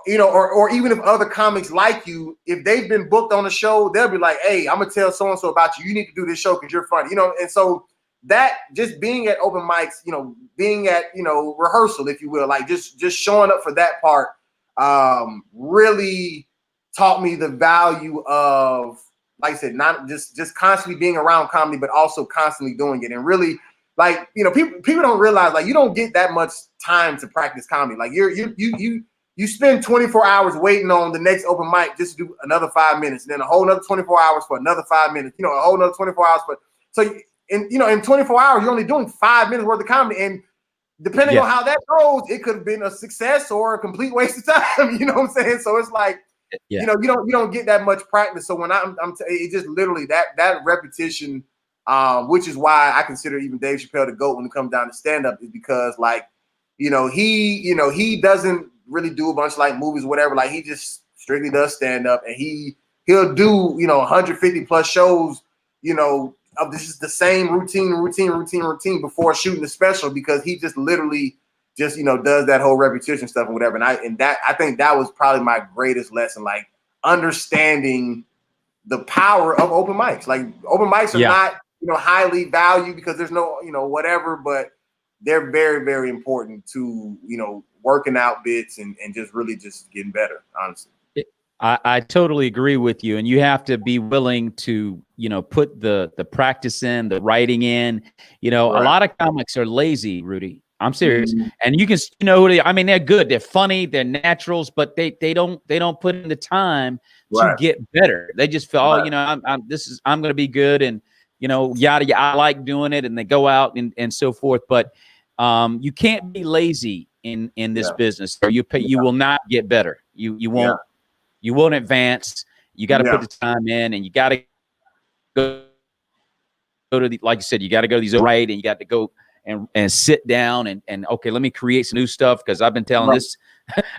Or even if other comics like you, if they've been booked on a show, they'll be like, hey, I'm gonna tell so-and-so about you. You need to do this show because you're funny. And so that just being at open mics, being at, rehearsal, if you will, like just showing up for that part, really taught me the value of, like I said, not just constantly being around comedy, but also constantly doing it. And really, like, people don't realize, like, you don't get that much time to practice comedy. Like you spend 24 hours waiting on the next open mic just to do another 5 minutes, and then a whole another 24 hours for another 5 minutes, a whole another 24 hours for, so in 24 hours, you're only doing 5 minutes worth of comedy. And depending on how that goes, it could have been a success or a complete waste of time. You know what I'm saying? So it's like, you don't get that much practice. So when it just literally that repetition, which is why I consider even Dave Chappelle the GOAT when it comes down to stand-up, is because like, he doesn't really do a bunch of like movies or whatever. Like he just strictly does stand up, and he'll do 150 plus shows of this is the same routine before shooting the special, because he just literally just does that whole repetition stuff and whatever. And I think that was probably my greatest lesson, like understanding the power of open mics. Like open mics are not highly valued because there's no whatever, but they're very, very important to working out bits and just really just getting better, honestly. I totally agree with you. And you have to be willing to, put the practice in, the writing in. Right. A lot of comics are lazy, Rudy. I'm serious. Mm-hmm. And you can, they're good. They're funny. They're naturals, but they don't put in the time to get better. They just feel, I'm going to be good. And, yada, I like doing it. And they go out and so forth. But you can't be lazy in this business, or you will not get better. You won't. You won't advance. You got to put the time in, and you got to go to like you said, you got to go to these and you got to go and sit down and okay, let me create some new stuff, because I've been telling this,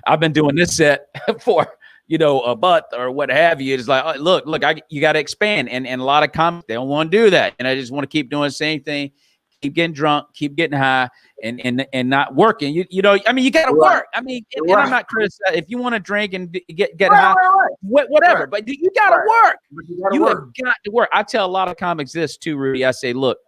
I've been doing this set for a month or what have you. It's like, look, you got to expand, and a lot of comics, they don't want to do that, and I just want to keep doing the same thing. Keep getting drunk, keep getting high, and not working. You got to work. I mean, and I'm not criticizing. If you want to drink and get high, whatever. But you got to work. You have got to work. I tell a lot of comics this too, Rudy. I say, look,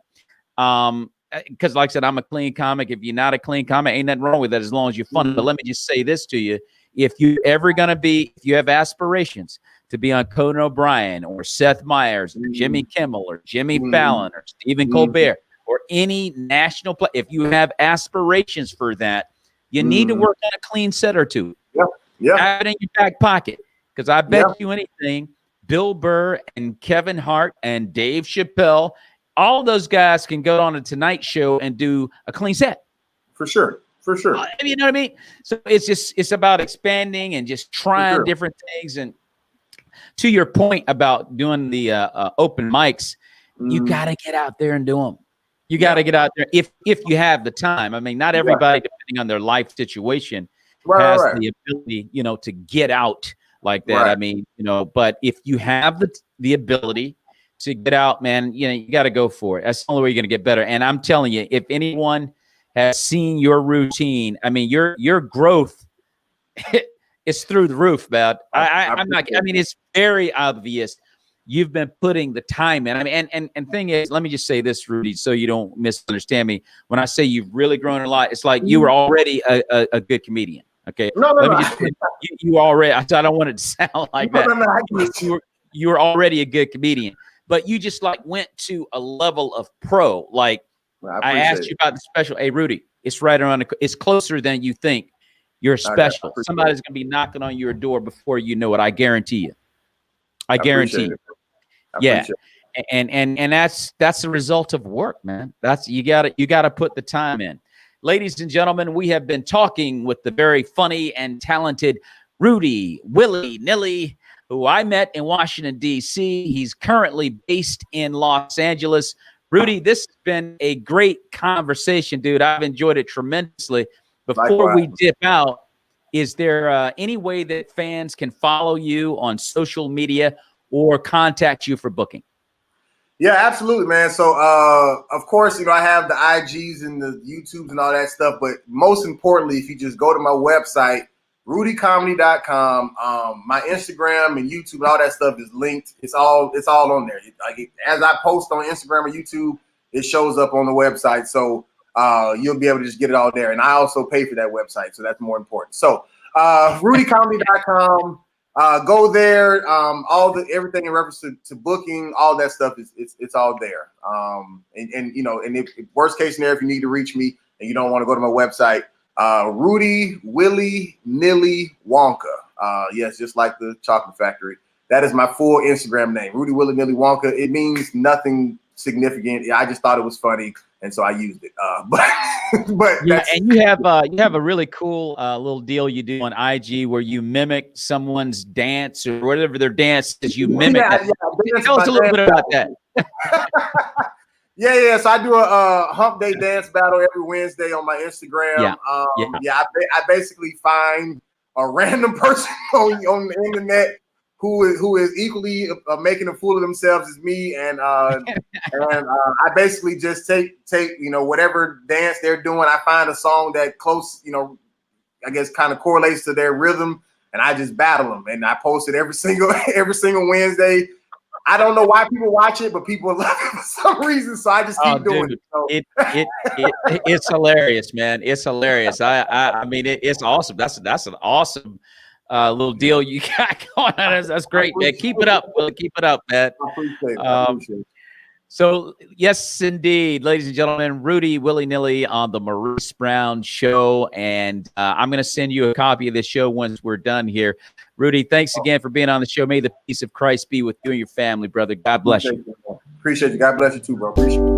because like I said, I'm a clean comic. If you're not a clean comic, ain't nothing wrong with that as long as you're funny. But let me just say this to you: if you have aspirations to be on Conan O'Brien or Seth Meyers or Jimmy Kimmel or Jimmy Fallon or Stephen Colbert, or any national play, if you have aspirations for that, you need to work on a clean set or two. Have it in your back pocket, because I bet you anything, Bill Burr and Kevin Hart and Dave Chappelle, all those guys can go on a Tonight Show and do a clean set. For sure. You know what I mean? So it's about expanding and just trying different things. And to your point about doing the open mics, you got to get out there and do them. You got to get out there if you have the time. I mean, not everybody, depending on their life situation, has the ability, to get out like that. I mean, but if you have the ability to get out, man, you got to go for it. That's the only way you're going to get better. And I'm telling you, if anyone has seen your routine, I mean, your growth is through the roof, man. It's very obvious. You've been putting the time in. I mean, and thing is, let me just say this, Rudy, so you don't misunderstand me. When I say you've really grown a lot, it's like you were already a good comedian. Okay. You already. I don't want it to sound like that. You were already a good comedian. but you just like went to a level of pro. Like I asked you about the special. Hey, Rudy, it's right around it's closer than you think. You're special. Somebody's going to be knocking on your door before you know it. I guarantee you. I guarantee you. Yeah. And that's the result of work, man. That's you gotta put the time in. Ladies and gentlemen, we have been talking with the very funny and talented Rudy Willy Nilly, who I met in Washington, D.C. He's currently based in Los Angeles. Rudy, this has been a great conversation, dude. I've enjoyed it tremendously. Before we dip out, is there any way that fans can follow you on social media or contact you for booking? Yeah, absolutely, man. So, of course, I have the IGs and the YouTubes and all that stuff. But most importantly, if you just go to my website, rudycomedy.com, my Instagram and YouTube and all that stuff is linked. It's all on there. Like as I post on Instagram or YouTube, it shows up on the website. So you'll be able to just get it all there. And I also pay for that website, so that's more important. So rudycomedy.com. Go there. Everything in reference to booking, all that stuff it's all there. And if worst case scenario, if you need to reach me and you don't want to go to my website, Rudy Willy Nilly Wonka. Yes, just like the chocolate factory. That is my full Instagram name, Rudy Willy Nilly Wonka. It means nothing significant. I just thought it was funny, and so I used it. But yeah, and you have a really cool little deal you do on IG where you mimic someone's dance or whatever their dance is. You mimic. Tell us a little bit about that. Yeah. So I do a hump day dance battle every Wednesday on my Instagram. I basically find a random person on the internet who is equally making a fool of themselves as me, and I basically just take whatever dance they're doing. I find a song that close, I guess kind of correlates to their rhythm, and I just battle them. And I post it every single Wednesday. I don't know why people watch it, but people love it for some reason, so I just keep doing it. So. It's hilarious, man. It's hilarious. I mean, it's awesome. That's an awesome little deal you got going on. That's great, man. Keep it up. Keep it up, man. I appreciate it. So, yes, indeed, ladies and gentlemen, Rudy Willy Nilly on the Maurice Brown Show. And I'm going to send you a copy of this show once we're done here. Rudy, thanks again for being on the show. May the peace of Christ be with you and your family, brother. God bless you. Appreciate you. God bless you too, bro. Appreciate you.